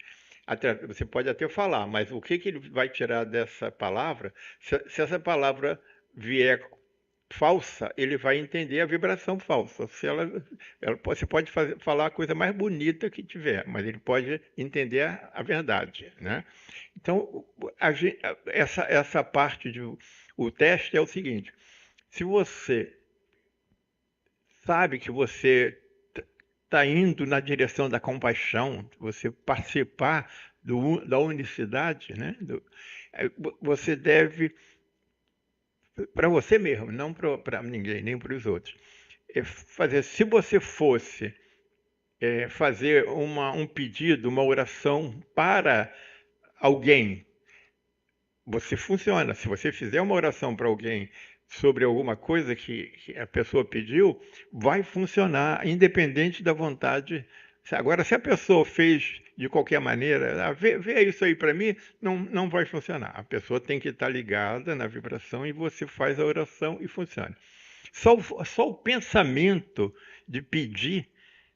Você pode até falar, mas o que ele vai tirar dessa palavra, se essa palavra vier falsa, ele vai entender a vibração falsa. Se você pode falar a coisa mais bonita que tiver, mas ele pode entender a verdade, né? Então, essa parte o teste é o seguinte: se você sabe que você está indo na direção da compaixão, você participar da unicidade, né? Você deve, para você mesmo, não para ninguém, nem para os outros, fazer. Se você fosse fazer um pedido, uma oração para alguém, você funciona. Se você fizer uma oração para alguém sobre alguma coisa que a pessoa pediu, vai funcionar, independente da vontade. Agora, se a pessoa fez de qualquer maneira, vê isso aí para mim, não vai funcionar. A pessoa tem que estar ligada na vibração e você faz a oração e funciona. Só o pensamento de pedir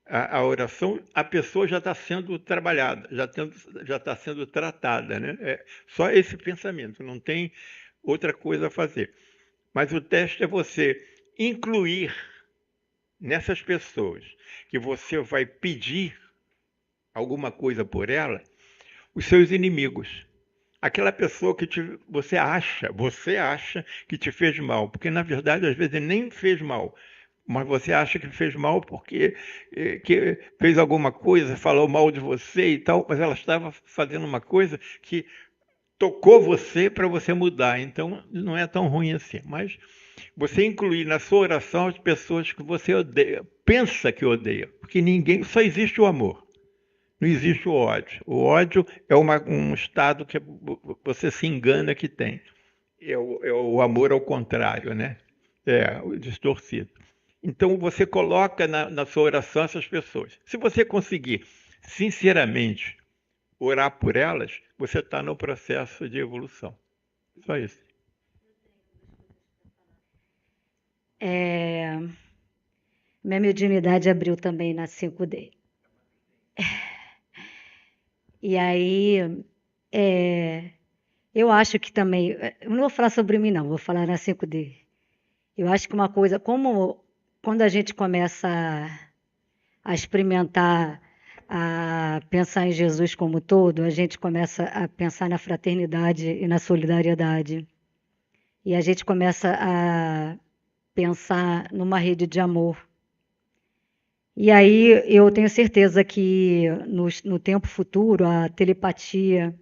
a oração, a pessoa já está sendo trabalhada, já está sendo tratada, né? Só esse pensamento, não tem outra coisa a fazer. Mas o teste é você incluir nessas pessoas que você vai pedir alguma coisa por ela, os seus inimigos. Aquela pessoa que você acha que te fez mal, porque na verdade às vezes nem fez mal, mas você acha que fez mal porque que fez alguma coisa, falou mal de você e tal, mas ela estava fazendo uma coisa que tocou você para você mudar, então não é tão ruim assim. Mas você incluir na sua oração as pessoas que você odeia, pensa que odeia, porque só existe o amor, não existe o ódio. O ódio é um estado que você se engana que tem. É o amor ao contrário, né? O distorcido. Então você coloca na sua oração essas pessoas. Se você conseguir, sinceramente, orar por elas, você está no processo de evolução. Só isso. Minha mediunidade abriu também na 5D. E aí, eu acho que também, eu não vou falar sobre mim não, vou falar na 5D. Eu acho que uma coisa, como quando a gente começa a experimentar, a pensar em Jesus como todo, a gente começa a pensar na fraternidade e na solidariedade. E a gente começa a pensar numa rede de amor. E aí eu tenho certeza que no tempo futuro a telepatia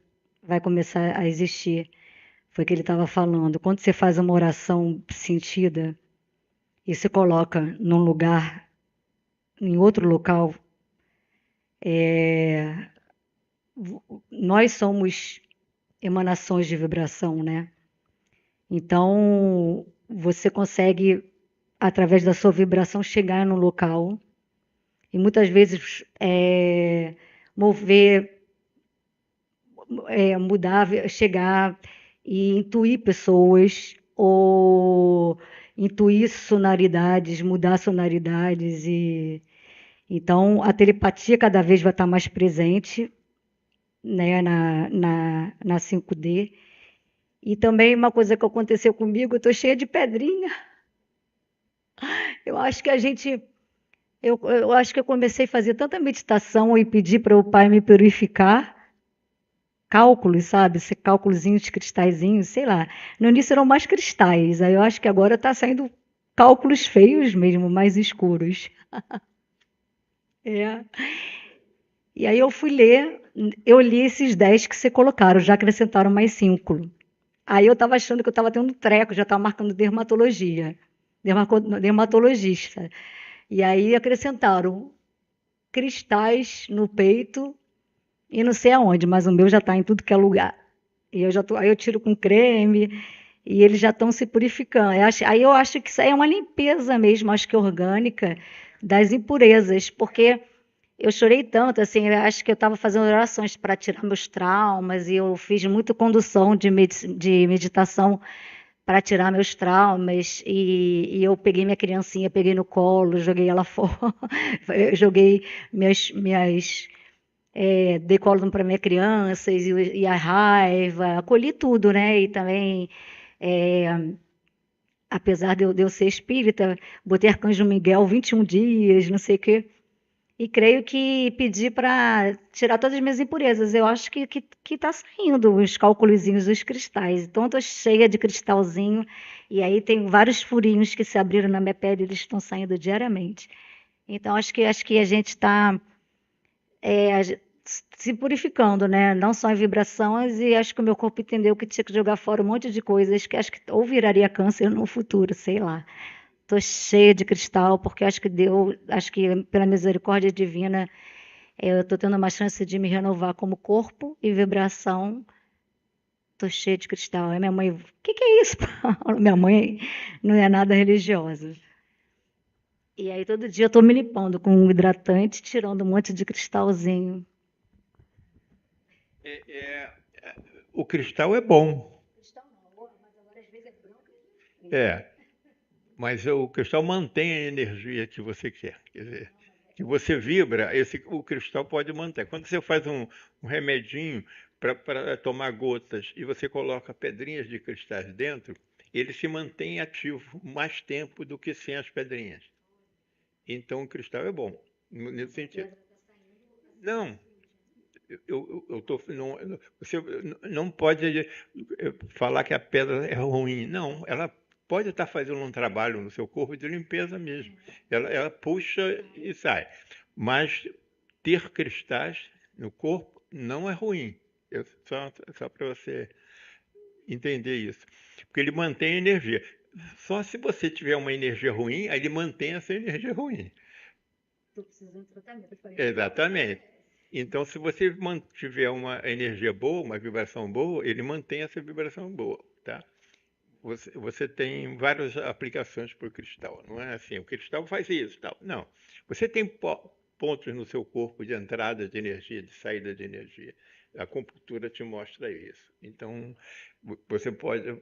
vai começar a existir. Foi o que ele estava falando. Quando você faz uma oração sentida e se coloca num lugar, em outro local, nós somos emanações de vibração, né? Então você consegue, através da sua vibração, chegar no local e muitas vezes mover, mudar, chegar e intuir pessoas ou intuir sonoridades, mudar sonoridades. Então a telepatia cada vez vai estar mais presente, né, na 5D. E também uma coisa que aconteceu comigo, eu estou cheia de pedrinha. Eu acho que eu acho que eu comecei a fazer tanta meditação e pedir para o Pai me purificar. Cálculos, sabe? Cálculozinhos, cristalzinhos, sei lá. No início eram mais cristais, aí eu acho que agora está saindo cálculos feios mesmo, mais escuros. E aí eu fui ler, eu li esses 10 que você colocaram, já acrescentaram mais 5. Aí eu estava achando que eu estava tendo um treco, já estava marcando dermatologista. E aí acrescentaram cristais no peito e não sei aonde, mas o meu já está em tudo que é lugar. E aí eu tiro com creme e eles já estão se purificando. Aí eu acho que isso aí é uma limpeza mesmo, acho que orgânica, das impurezas, porque eu chorei tanto, assim, eu acho que eu estava fazendo orações para tirar meus traumas e eu fiz muita condução de meditação para tirar meus traumas e eu peguei minha criancinha, peguei no colo, joguei ela fora, joguei dei colo para minhas crianças e a raiva, acolhi tudo, né? E também apesar de eu ser espírita, botei Arcanjo Miguel 21 dias, não sei o quê. E creio que pedi para tirar todas as minhas impurezas. Eu acho que tá saindo os cálculozinhos dos cristais. Então, eu tô cheia de cristalzinho. E aí tem vários furinhos que se abriram na minha pele, eles estão saindo diariamente. Então, acho que a gente está se purificando, né? Não só em vibrações, e acho que o meu corpo entendeu que tinha que jogar fora um monte de coisas que acho que ou viraria câncer no futuro, sei lá. Tô cheia de cristal, porque acho que pela misericórdia divina, eu tô tendo uma chance de me renovar como corpo e vibração. Tô cheia de cristal. Aí minha mãe, o que é isso, Paulo? Minha mãe não é nada religiosa. E aí todo dia eu tô me limpando com um hidratante, tirando um monte de cristalzinho. É, é, o cristal é bom. Cristal não, mas agora às vezes é branco. É, mas o cristal mantém a energia que você quer. Quer dizer, que você vibra, o cristal pode manter. Quando você faz um remedinho para tomar gotas e você coloca pedrinhas de cristais dentro, ele se mantém ativo mais tempo do que sem as pedrinhas. Então o cristal é bom, nesse sentido. Não, eu tô, não, você não pode falar que a pedra é ruim. Não, ela pode estar fazendo um trabalho no seu corpo de limpeza mesmo. Ela puxa e sai. Mas ter cristais no corpo não é ruim. Só para você entender isso. Porque ele mantém a energia. Só se você tiver uma energia ruim, aí ele mantém essa energia ruim. Estou precisando de tratamento. Exatamente. Então, se você mantiver uma energia boa, uma vibração boa, ele mantém essa vibração boa, tá? Você tem várias aplicações para o cristal. Não é assim, o cristal faz isso, tal. Não. Você tem pontos no seu corpo de entrada de energia, de saída de energia. A acupuntura te mostra isso. Então, você pode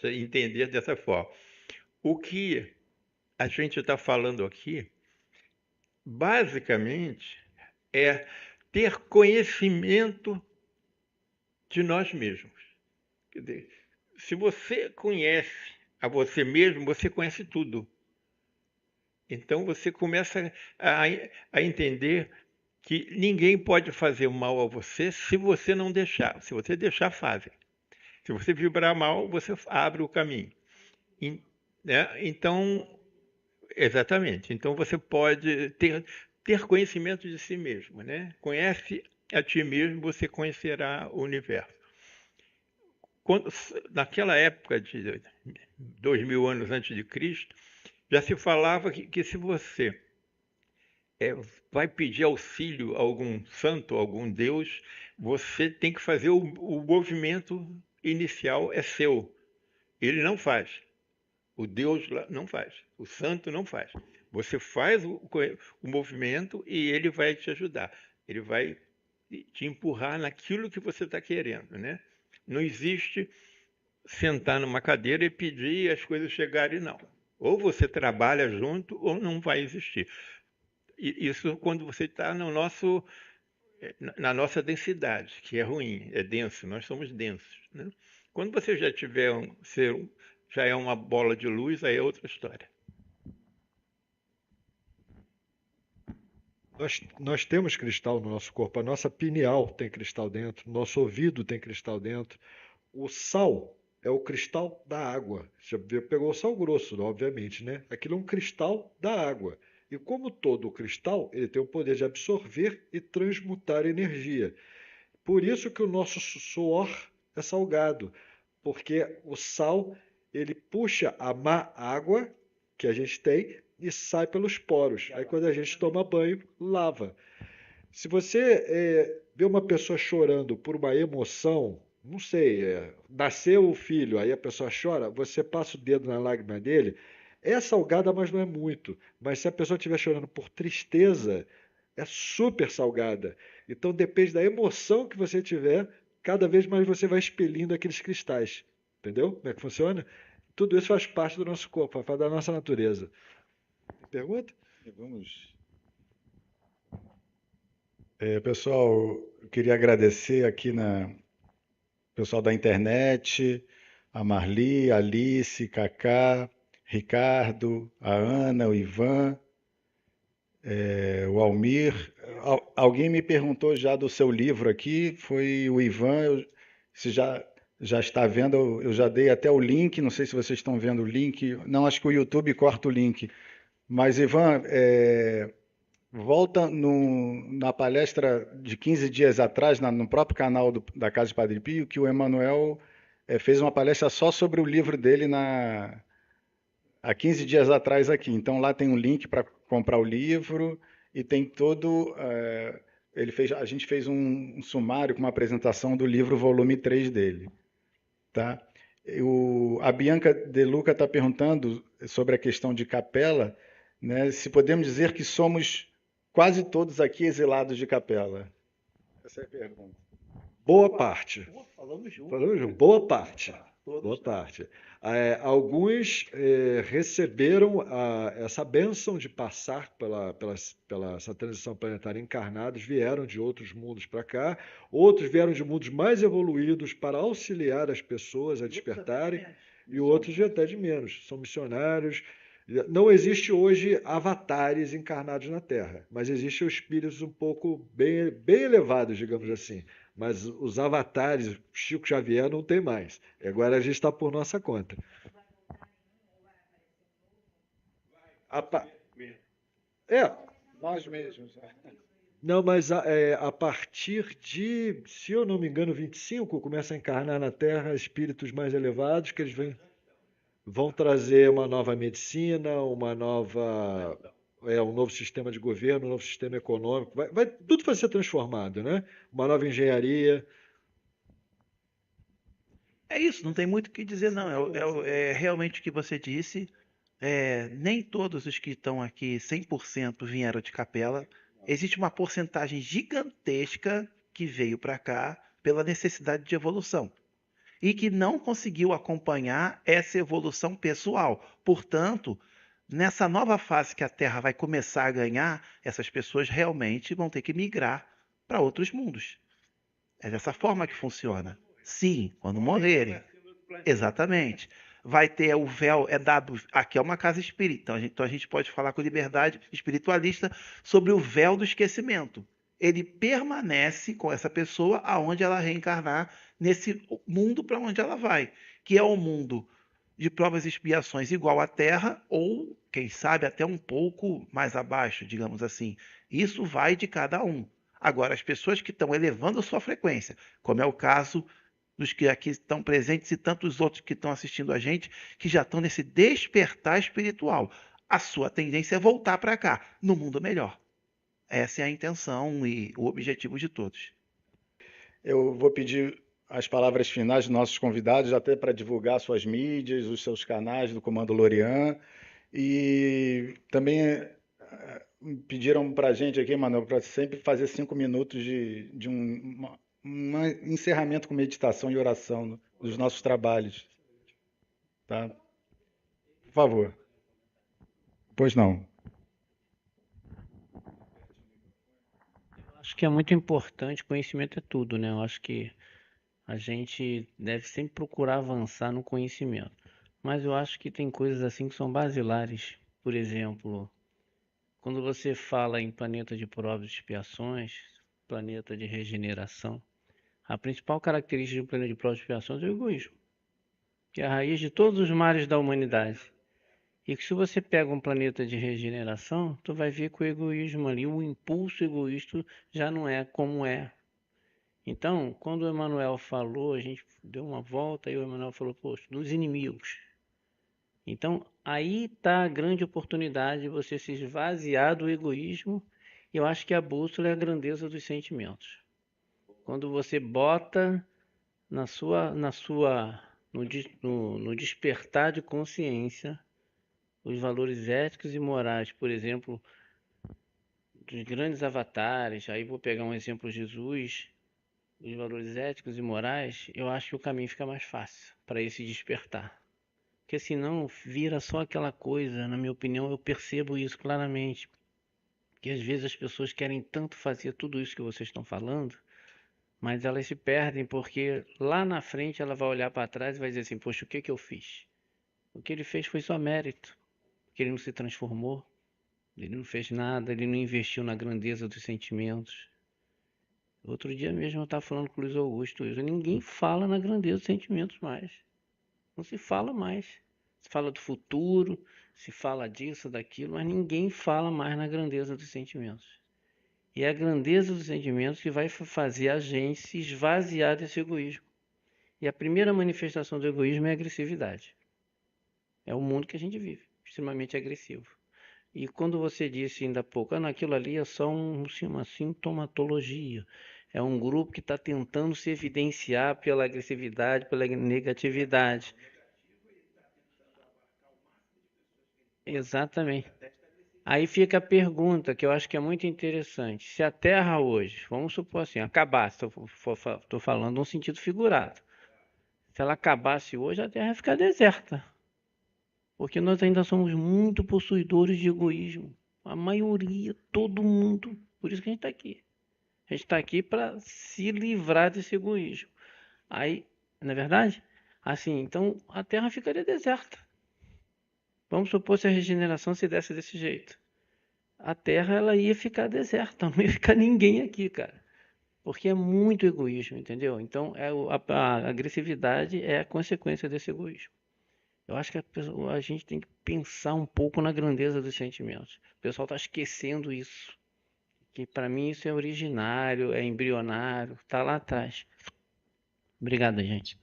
entender dessa forma. O que a gente está falando aqui, basicamente, é ter conhecimento de nós mesmos. Quer dizer, se você conhece a você mesmo, você conhece tudo. Então você começa a entender que ninguém pode fazer mal a você se você não deixar. Se você deixar, fazem. Se você vibrar mal, você abre o caminho. Né? Então, exatamente. Então você pode ter conhecimento de si mesmo, né? Conhece a ti mesmo, você conhecerá o universo. Naquela época de 2000 anos antes de Cristo, já se falava que se você vai pedir auxílio a algum santo, a algum deus, você tem que fazer o movimento inicial é seu. Ele não faz. O Deus não faz. O santo não faz. Você faz o movimento e ele vai te ajudar. Ele vai te empurrar naquilo que você está querendo, né? Não existe sentar numa cadeira e pedir e as coisas chegarem, não. Ou você trabalha junto ou não vai existir. Isso quando você está na nossa densidade, que é ruim, é denso, nós somos densos, né? Quando você já tiver já é uma bola de luz, aí é outra história. Nós temos cristal no nosso corpo, a nossa pineal tem cristal dentro, nosso ouvido tem cristal dentro. O sal é o cristal da água. Você pegou o sal grosso, obviamente, né? Aquilo é um cristal da água. E como todo cristal, ele tem o poder de absorver e transmutar energia. Por isso que o nosso suor é salgado, porque o sal ele puxa a má água que a gente tem e sai pelos poros. Aí quando a gente toma banho, lava. Se você vê uma pessoa chorando por uma emoção, não sei, nasceu o filho, aí a pessoa chora, você passa o dedo na lágrima dele, é salgada, mas não é muito. Mas se a pessoa estiver chorando por tristeza, é super salgada. Então depende da emoção que você tiver, cada vez mais você vai expelindo aqueles cristais. Entendeu como é que funciona? Tudo isso faz parte do nosso corpo, faz parte da nossa natureza. Pergunta? Vamos. Pessoal, eu queria agradecer aqui pessoal da internet, a Marli, a Alice, Cacá, Ricardo, a Ana, o Ivan, o Almir. Alguém me perguntou já do seu livro aqui, foi o Ivan. Se já está vendo, eu já dei até o link, não sei se vocês estão vendo o link. Não, acho que o YouTube corta o link. Mas, Ivan, volta na palestra de 15 dias atrás, no próprio canal da Casa de Padre Pio, que o Emanuel fez uma palestra só sobre o livro dele há 15 dias atrás aqui. Então lá tem um link para comprar o livro e tem todo. A gente fez um sumário com uma apresentação do livro volume 3 dele. Tá? A Bianca De Luca está perguntando sobre a questão de capela, né, se podemos dizer que somos quase todos aqui exilados de capela. Essa é a pergunta. Boa parte. Falamos junto. Falamos junto. Boa parte. Todos. Boa parte. Alguns receberam essa bênção de passar pela essa transição planetária encarnados, vieram de outros mundos para cá, outros vieram de mundos mais evoluídos para auxiliar as pessoas a despertarem, e outros até de menos, são missionários. Não existe hoje avatares encarnados na Terra, mas existem espíritos um pouco bem elevados, digamos assim. Mas os avatares, Chico Xavier não tem mais. Agora a gente está por nossa conta. Nós mesmos. Não, mas a partir de, se eu não me engano, 25, começa a encarnar na Terra espíritos mais elevados, que eles vão trazer uma nova medicina, um novo sistema de governo, um novo sistema econômico. Tudo vai ser transformado, né? Uma nova engenharia. É isso, não tem muito o que dizer, não. É realmente o que você disse. Nem todos os que estão aqui 100% vieram de capela. Existe uma porcentagem gigantesca que veio para cá pela necessidade de evolução e que não conseguiu acompanhar essa evolução pessoal. Portanto, nessa nova fase que a Terra vai começar a ganhar, essas pessoas realmente vão ter que migrar para outros mundos. É dessa forma que funciona. Sim, quando morrerem. Exatamente. Vai ter o véu, dado. Aqui é uma casa espírita, então a gente pode falar com liberdade espiritualista sobre o véu do esquecimento. Ele permanece com essa pessoa aonde ela reencarnar, nesse mundo para onde ela vai, que é o mundo de provas e expiações igual à Terra, ou, quem sabe, até um pouco mais abaixo, digamos assim. Isso vai de cada um. Agora, as pessoas que estão elevando a sua frequência, como é o caso dos que aqui estão presentes e tantos outros que estão assistindo a gente, que já estão nesse despertar espiritual, a sua tendência é voltar para cá, no mundo melhor. Essa é a intenção e o objetivo de todos. Eu vou pedir as palavras finais dos nossos convidados, até para divulgar suas mídias, os seus canais do Comando Lorian. E também pediram para a gente aqui, Manuel, para sempre fazer 5 minutos de um encerramento com meditação e oração dos nossos trabalhos. Tá? Por favor. Pois não. Acho que é muito importante, conhecimento é tudo, né? Eu acho que a gente deve sempre procurar avançar no conhecimento. Mas eu acho que tem coisas assim que são basilares. Por exemplo, quando você fala em planeta de provas e expiações, planeta de regeneração, a principal característica do planeta de provas e expiações é o egoísmo, que é a raiz de todos os males da humanidade. E que se você pega um planeta de regeneração, tu vai ver que o egoísmo ali, o impulso egoísta já não é como é. Então, quando o Emanuel falou, a gente deu uma volta e o Emanuel falou, poxa, dos inimigos. Então, aí está a grande oportunidade de você se esvaziar do egoísmo. E eu acho que a bússola é a grandeza dos sentimentos. Quando você bota no despertar de consciência os valores éticos e morais, por exemplo, dos grandes avatares, aí vou pegar um exemplo, Jesus, os valores éticos e morais, eu acho que o caminho fica mais fácil para esse despertar. Porque senão vira só aquela coisa, na minha opinião, eu percebo isso claramente, que às vezes as pessoas querem tanto fazer tudo isso que vocês estão falando, mas elas se perdem porque lá na frente ela vai olhar para trás e vai dizer assim, poxa, o que eu fiz? O que ele fez foi só mérito, porque ele não se transformou, ele não fez nada, ele não investiu na grandeza dos sentimentos. Outro dia mesmo eu estava falando com o Luiz Augusto, ninguém fala na grandeza dos sentimentos mais. Não se fala mais. Se fala do futuro, se fala disso, daquilo, mas ninguém fala mais na grandeza dos sentimentos. E é a grandeza dos sentimentos que vai fazer a gente se esvaziar desse egoísmo. E a primeira manifestação do egoísmo é a agressividade. É o mundo que a gente vive, extremamente agressivo. E quando você disse ainda há pouco, aquilo ali é só uma sintomatologia. É um grupo que está tentando se evidenciar pela agressividade, pela negatividade. Exatamente. Aí fica a pergunta que eu acho que é muito interessante. Se a Terra hoje, vamos supor assim, acabasse, estou falando num sentido figurado. Se ela acabasse hoje, a Terra ia ficar deserta. Porque nós ainda somos muito possuidores de egoísmo. A maioria, todo mundo. Por isso que a gente está aqui. A gente está aqui para se livrar desse egoísmo. Aí, não é verdade? Assim, então a Terra ficaria deserta. Vamos supor se a regeneração se desse desse jeito. A Terra ela ia ficar deserta, não ia ficar ninguém aqui, cara. Porque é muito egoísmo, entendeu? Então a agressividade é a consequência desse egoísmo. Eu acho que a gente tem que pensar um pouco na grandeza dos sentimentos. O pessoal está esquecendo isso. Que para mim isso é originário, é embrionário, está lá atrás. Obrigado, gente.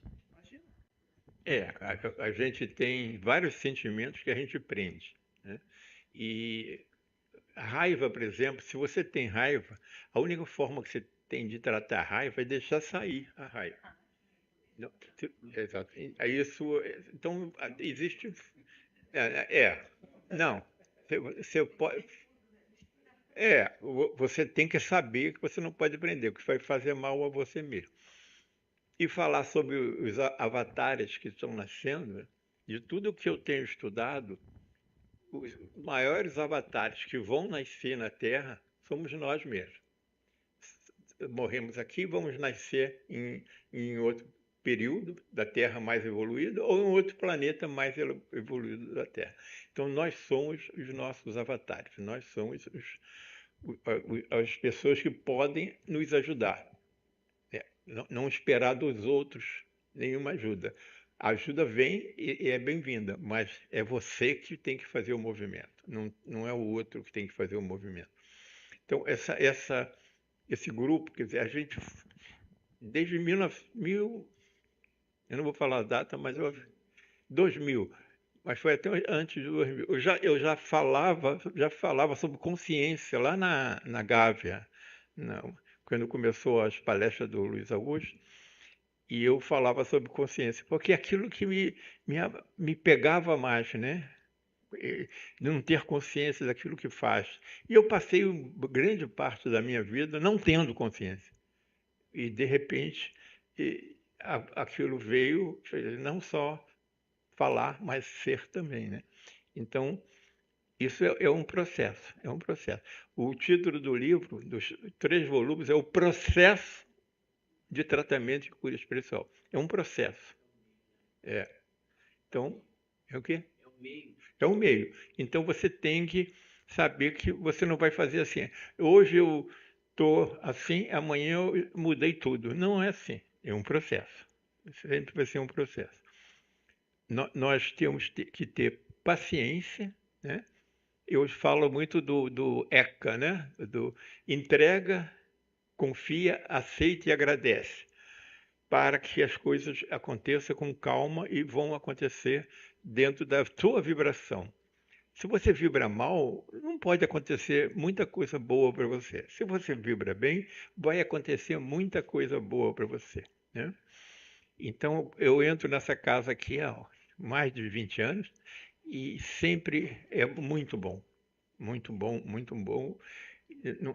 A gente tem vários sentimentos que a gente prende, né? E a raiva, por exemplo, se você tem raiva, a única forma que você tem de tratar a raiva é deixar sair a raiva. Não, exato. Então, existe. Não. Você pode. Você tem que saber que você não pode prender, que vai fazer mal a você mesmo. E falar sobre os avatares que estão nascendo, de tudo que eu tenho estudado, os maiores avatares que vão nascer na Terra somos nós mesmos. Morremos aqui, vamos nascer em outro período da Terra mais evoluído ou em outro planeta mais evoluído da Terra. Então nós somos os nossos avatares, nós somos as pessoas que podem nos ajudar. Não esperar dos outros nenhuma ajuda. A ajuda vem e é bem-vinda, mas é você que tem que fazer o movimento, não é o outro que tem que fazer o movimento. Então, esse grupo, quer dizer, a gente, desde eu não vou falar a data, mas 2000, mas foi até antes de 2000. Eu já falava sobre consciência lá na Gávea, quando começou as palestras do Luiz Augusto, e eu falava sobre consciência, porque é aquilo que me pegava mais, né? Não ter consciência daquilo que faz. E eu passei grande parte da minha vida não tendo consciência. E, de repente, aquilo veio, não só falar, mas ser também, né? Então, isso é um processo, é um processo. O título do livro, dos 3 volumes, é o processo de tratamento de cura espiritual. É um processo. Então, é o quê? É um meio. Então você tem que saber que você não vai fazer assim. Hoje eu estou assim, amanhã eu mudei tudo. Não é assim. É um processo. Sempre vai ser um processo. Nós temos que ter paciência, né? Eu falo muito do ECA, né? Do entrega, confia, aceita e agradece, para que as coisas aconteçam com calma e vão acontecer dentro da sua vibração. Se você vibra mal, não pode acontecer muita coisa boa para você. Se você vibra bem, vai acontecer muita coisa boa para você, né? Então, eu entro nessa casa aqui há mais de 20 anos e sempre é muito bom. Muito bom, muito bom.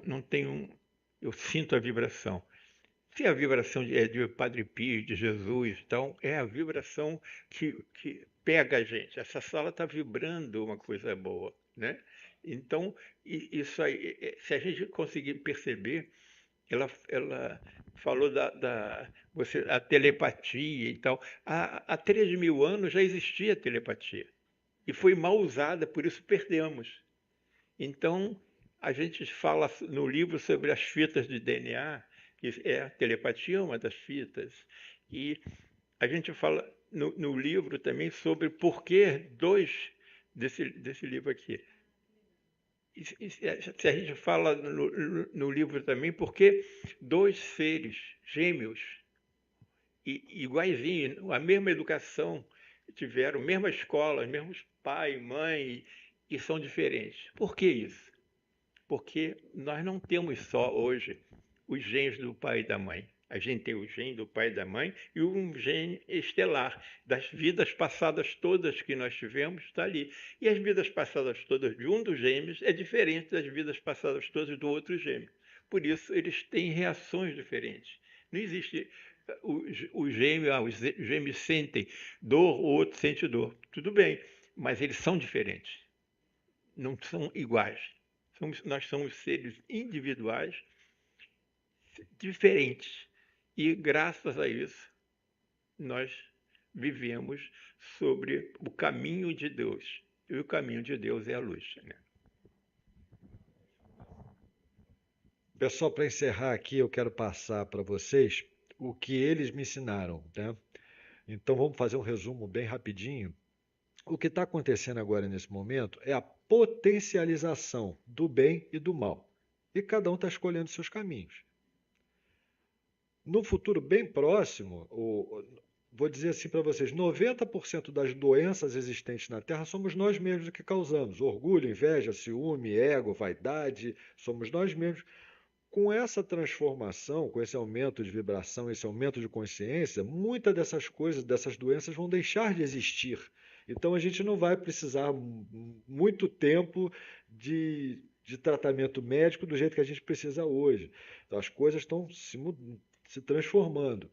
Não tenho, eu sinto a vibração. Se a vibração é de Padre Pio, de Jesus, então é a vibração que pega a gente. Essa sala está vibrando uma coisa boa, né? Então, isso aí, se a gente conseguir perceber, ela falou a telepatia e tal. Há 3.000 anos já existia telepatia e foi mal usada, por isso perdemos. Então, a gente fala no livro sobre as fitas de DNA, que a telepatia é uma das fitas, e a gente fala no livro também sobre por que desse livro aqui. Se a gente fala no livro também, por que 2 seres gêmeos, iguaizinhos, a mesma educação, tiveram a mesma escola, os mesmos pai, mãe, e são diferentes. Por que isso? Porque nós não temos só hoje os genes do pai e da mãe. A gente tem o gene do pai e da mãe e um gene estelar das vidas passadas todas que nós tivemos, está ali. E as vidas passadas todas de um dos gêmeos é diferente das vidas passadas todas do outro gêmeo. Por isso, eles têm reações diferentes. Não existe os gêmeos sentem dor, o outro sente dor. Tudo bem, mas eles são diferentes. Não são iguais. Nós somos seres individuais diferentes. E graças a isso, nós vivemos sobre o caminho de Deus. E o caminho de Deus é a luz. Né? Pessoal, para encerrar aqui, eu quero passar para vocês o que eles me ensinaram, né? Então vamos fazer um resumo bem rapidinho. O que está acontecendo agora nesse momento é a potencialização do bem e do mal. E cada um está escolhendo seus caminhos. No futuro bem próximo, vou dizer assim para vocês, 90% das doenças existentes na Terra somos nós mesmos que causamos. Orgulho, inveja, ciúme, ego, vaidade, somos nós mesmos. Com essa transformação, com esse aumento de vibração, esse aumento de consciência, muitas dessas coisas, dessas doenças vão deixar de existir. Então a gente não vai precisar muito tempo de tratamento médico do jeito que a gente precisa hoje. Então, as coisas estão se transformando.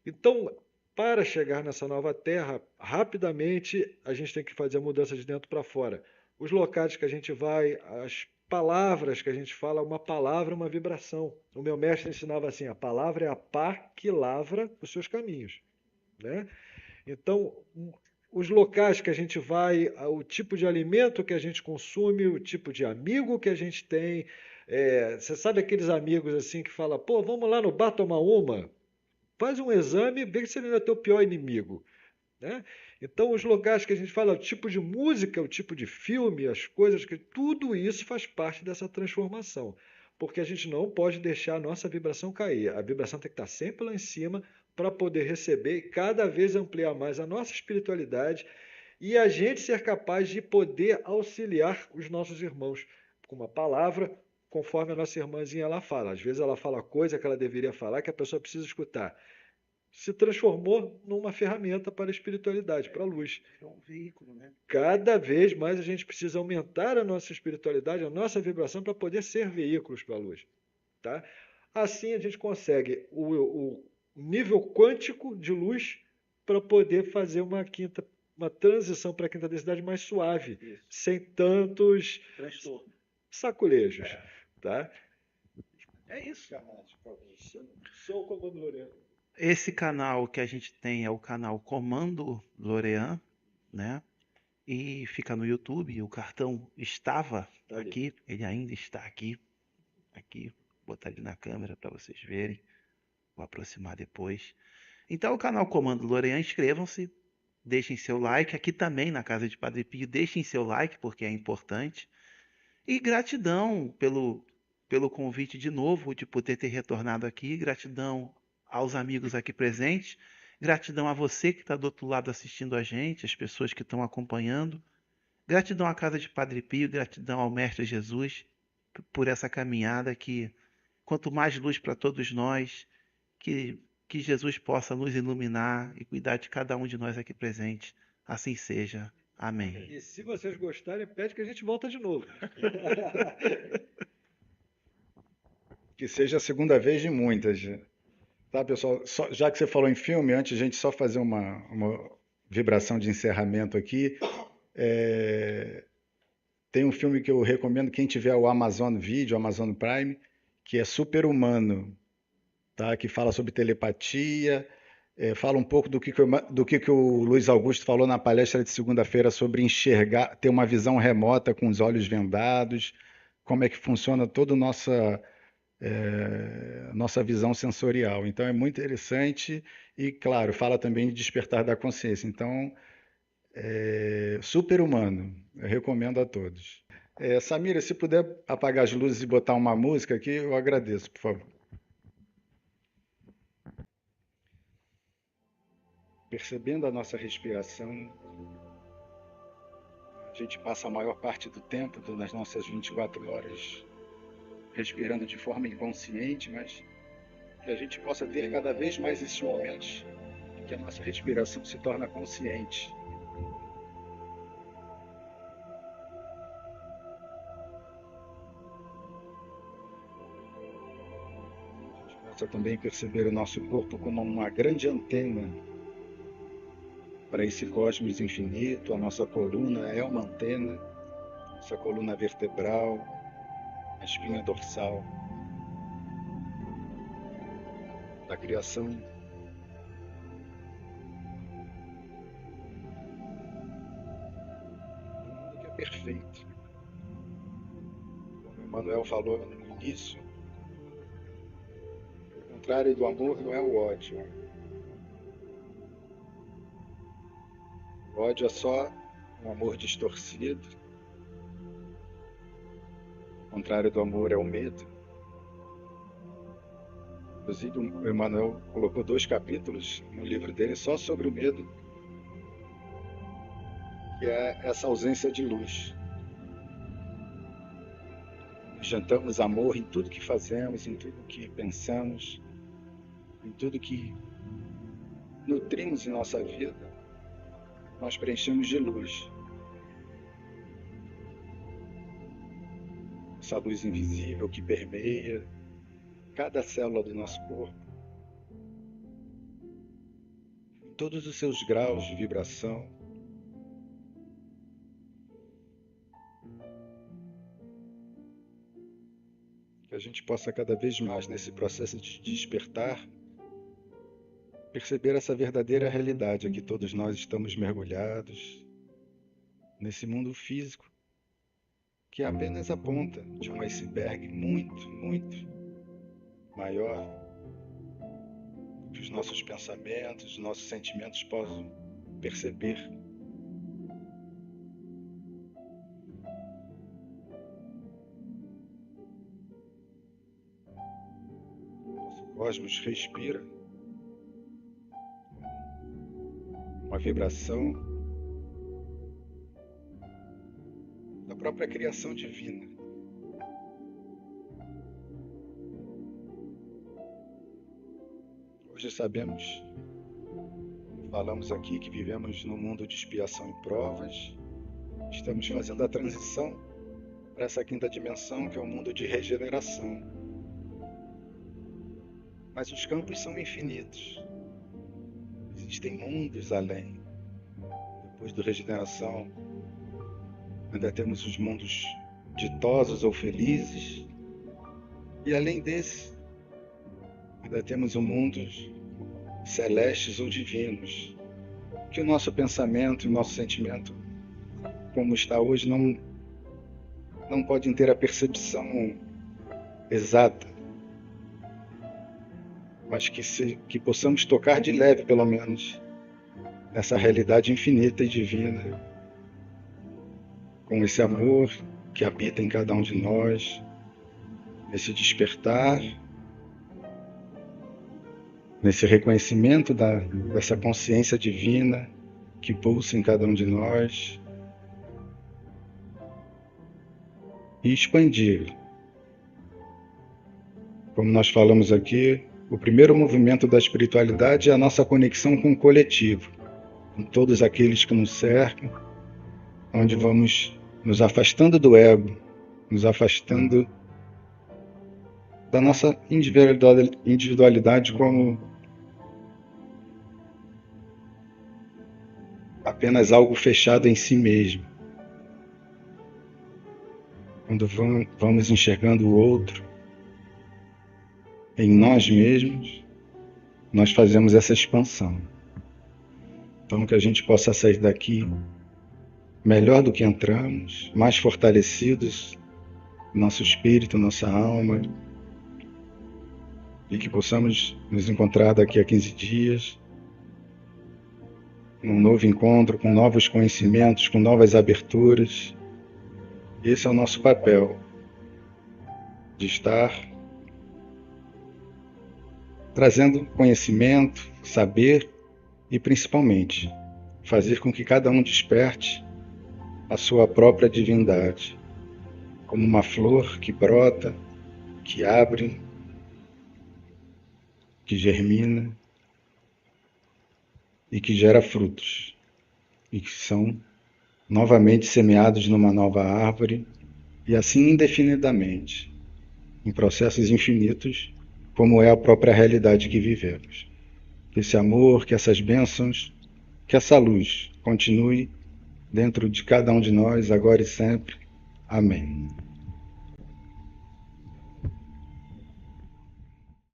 Então, para chegar nessa nova terra, rapidamente a gente tem que fazer a mudança de dentro para fora. Os locais que a gente vai, as palavras que a gente fala, uma palavra é uma vibração. O meu mestre ensinava assim, a palavra é a pá que lavra os seus caminhos. Né? Então, os locais que a gente vai, o tipo de alimento que a gente consome, o tipo de amigo que a gente tem. Você sabe aqueles amigos assim que falam, pô, vamos lá no bar tomar uma? Faz um exame e vê se ele não é teu pior inimigo. Né? Então, os lugares que a gente fala, o tipo de música, o tipo de filme, as coisas, tudo isso faz parte dessa transformação. Porque a gente não pode deixar a nossa vibração cair. A vibração tem que estar sempre lá em cima para poder receber e cada vez ampliar mais a nossa espiritualidade e a gente ser capaz de poder auxiliar os nossos irmãos com uma palavra, conforme a nossa irmãzinha lá fala. Às vezes ela fala coisa que ela deveria falar que a pessoa precisa escutar. Se transformou numa ferramenta para a espiritualidade, para a luz. É um veículo, né? Cada vez mais a gente precisa aumentar a nossa espiritualidade, a nossa vibração para poder ser veículos para a luz. Tá? Assim a gente consegue o nível quântico de luz para poder fazer uma transição para a quinta densidade mais suave, Isso. sem tantos sacolejos. Tá? É isso. Sou o Comando Lorean. Esse canal que a gente tem é o canal Comando Lorean, né? E fica no YouTube. O cartão estava aqui, ele ainda está aqui. Aqui, vou botar ele na câmera para vocês verem. Vou aproximar depois. Então, o canal Comando Lorean, inscrevam-se, deixem seu like. Aqui também na Casa de Padre Pio, deixem seu like, porque é importante. E gratidão pelo convite de novo, de poder ter retornado aqui. Gratidão aos amigos aqui presentes. Gratidão a você que está do outro lado assistindo a gente, as pessoas que estão acompanhando. Gratidão à Casa de Padre Pio, gratidão ao Mestre Jesus por essa caminhada que, quanto mais luz para todos nós, que Jesus possa nos iluminar e cuidar de cada um de nós aqui presente. Assim seja. Amém. E se vocês gostarem, pede que a gente volta de novo. Que seja a segunda vez de muitas. Tá, pessoal? Já que você falou em filme, antes de a gente só fazer uma vibração de encerramento aqui, tem um filme que eu recomendo, quem tiver o Amazon Video, o Amazon Prime, que é Super-Humano, tá? Que fala sobre telepatia, fala um pouco do que o Luiz Augusto falou na palestra de segunda-feira sobre enxergar, ter uma visão remota com os olhos vendados, como é que funciona toda a nossa visão sensorial. Então é muito interessante e, claro, fala também de despertar da consciência. Então, Super-Humano, eu recomendo a todos. Samira, se puder apagar as luzes e botar uma música aqui, eu agradeço, por favor. Percebendo a nossa respiração, a gente passa a maior parte do tempo das nossas 24 horas respirando de forma inconsciente, mas que a gente possa ter cada vez mais esses momentos em que a nossa respiração se torna consciente. A gente possa também perceber o nosso corpo como uma grande antena para esse cosmos infinito. A nossa coluna é uma antena, nossa coluna vertebral, a espinha dorsal da criação. Um mundo que é perfeito. Como o Emmanuel falou no início, o contrário do amor não é o ódio. O ódio é só um amor distorcido. O contrário do amor é o medo. Inclusive, o Emmanuel colocou 2 capítulos no livro dele só sobre o medo, que é essa ausência de luz. Jantamos amor em tudo que fazemos, em tudo que pensamos, em tudo que nutrimos em nossa vida. Nós preenchemos de luz. Essa luz invisível que permeia cada célula do nosso corpo, em todos os seus graus de vibração. Que a gente possa cada vez mais, nesse processo de despertar, perceber essa verdadeira realidade a que todos nós estamos mergulhados, nesse mundo físico, que é apenas a ponta de um iceberg muito, muito maior que os nossos pensamentos, os nossos sentimentos possam perceber. O nosso cosmos respira uma vibração da própria criação divina. Hoje sabemos, falamos aqui, que vivemos num mundo de expiação e provas. Estamos fazendo a transição para essa 5ª dimensão, que é o mundo de regeneração. Mas os campos são infinitos. Existem mundos além. Depois da regeneração, ainda temos os mundos ditosos ou felizes. E além desse, ainda temos os mundos celestes ou divinos, que o nosso pensamento e o nosso sentimento, como está hoje, não podem ter a percepção exata, mas que possamos tocar de leve, pelo menos, nessa realidade infinita e divina, com esse amor que habita em cada um de nós, nesse despertar, nesse reconhecimento dessa consciência divina que pulsa em cada um de nós, e expandir. Como nós falamos aqui, o primeiro movimento da espiritualidade é a nossa conexão com o coletivo, com todos aqueles que nos cercam, onde vamos nos afastando do ego, nos afastando da nossa individualidade como apenas algo fechado em si mesmo. Quando vamos enxergando o outro em nós mesmos, nós fazemos essa expansão. Então, que a gente possa sair daqui melhor do que entramos, mais fortalecidos, nosso espírito, nossa alma, e que possamos nos encontrar daqui a 15 dias, num novo encontro, com novos conhecimentos, com novas aberturas. Esse é o nosso papel, de estar trazendo conhecimento, saber e, principalmente, fazer com que cada um desperte a sua própria divindade, como uma flor que brota, que abre, que germina e que gera frutos, e que são novamente semeados numa nova árvore, e assim indefinidamente, em processos infinitos, como é a própria realidade que vivemos. Que esse amor, que essas bênçãos, que essa luz continue dentro de cada um de nós, agora e sempre. Amém.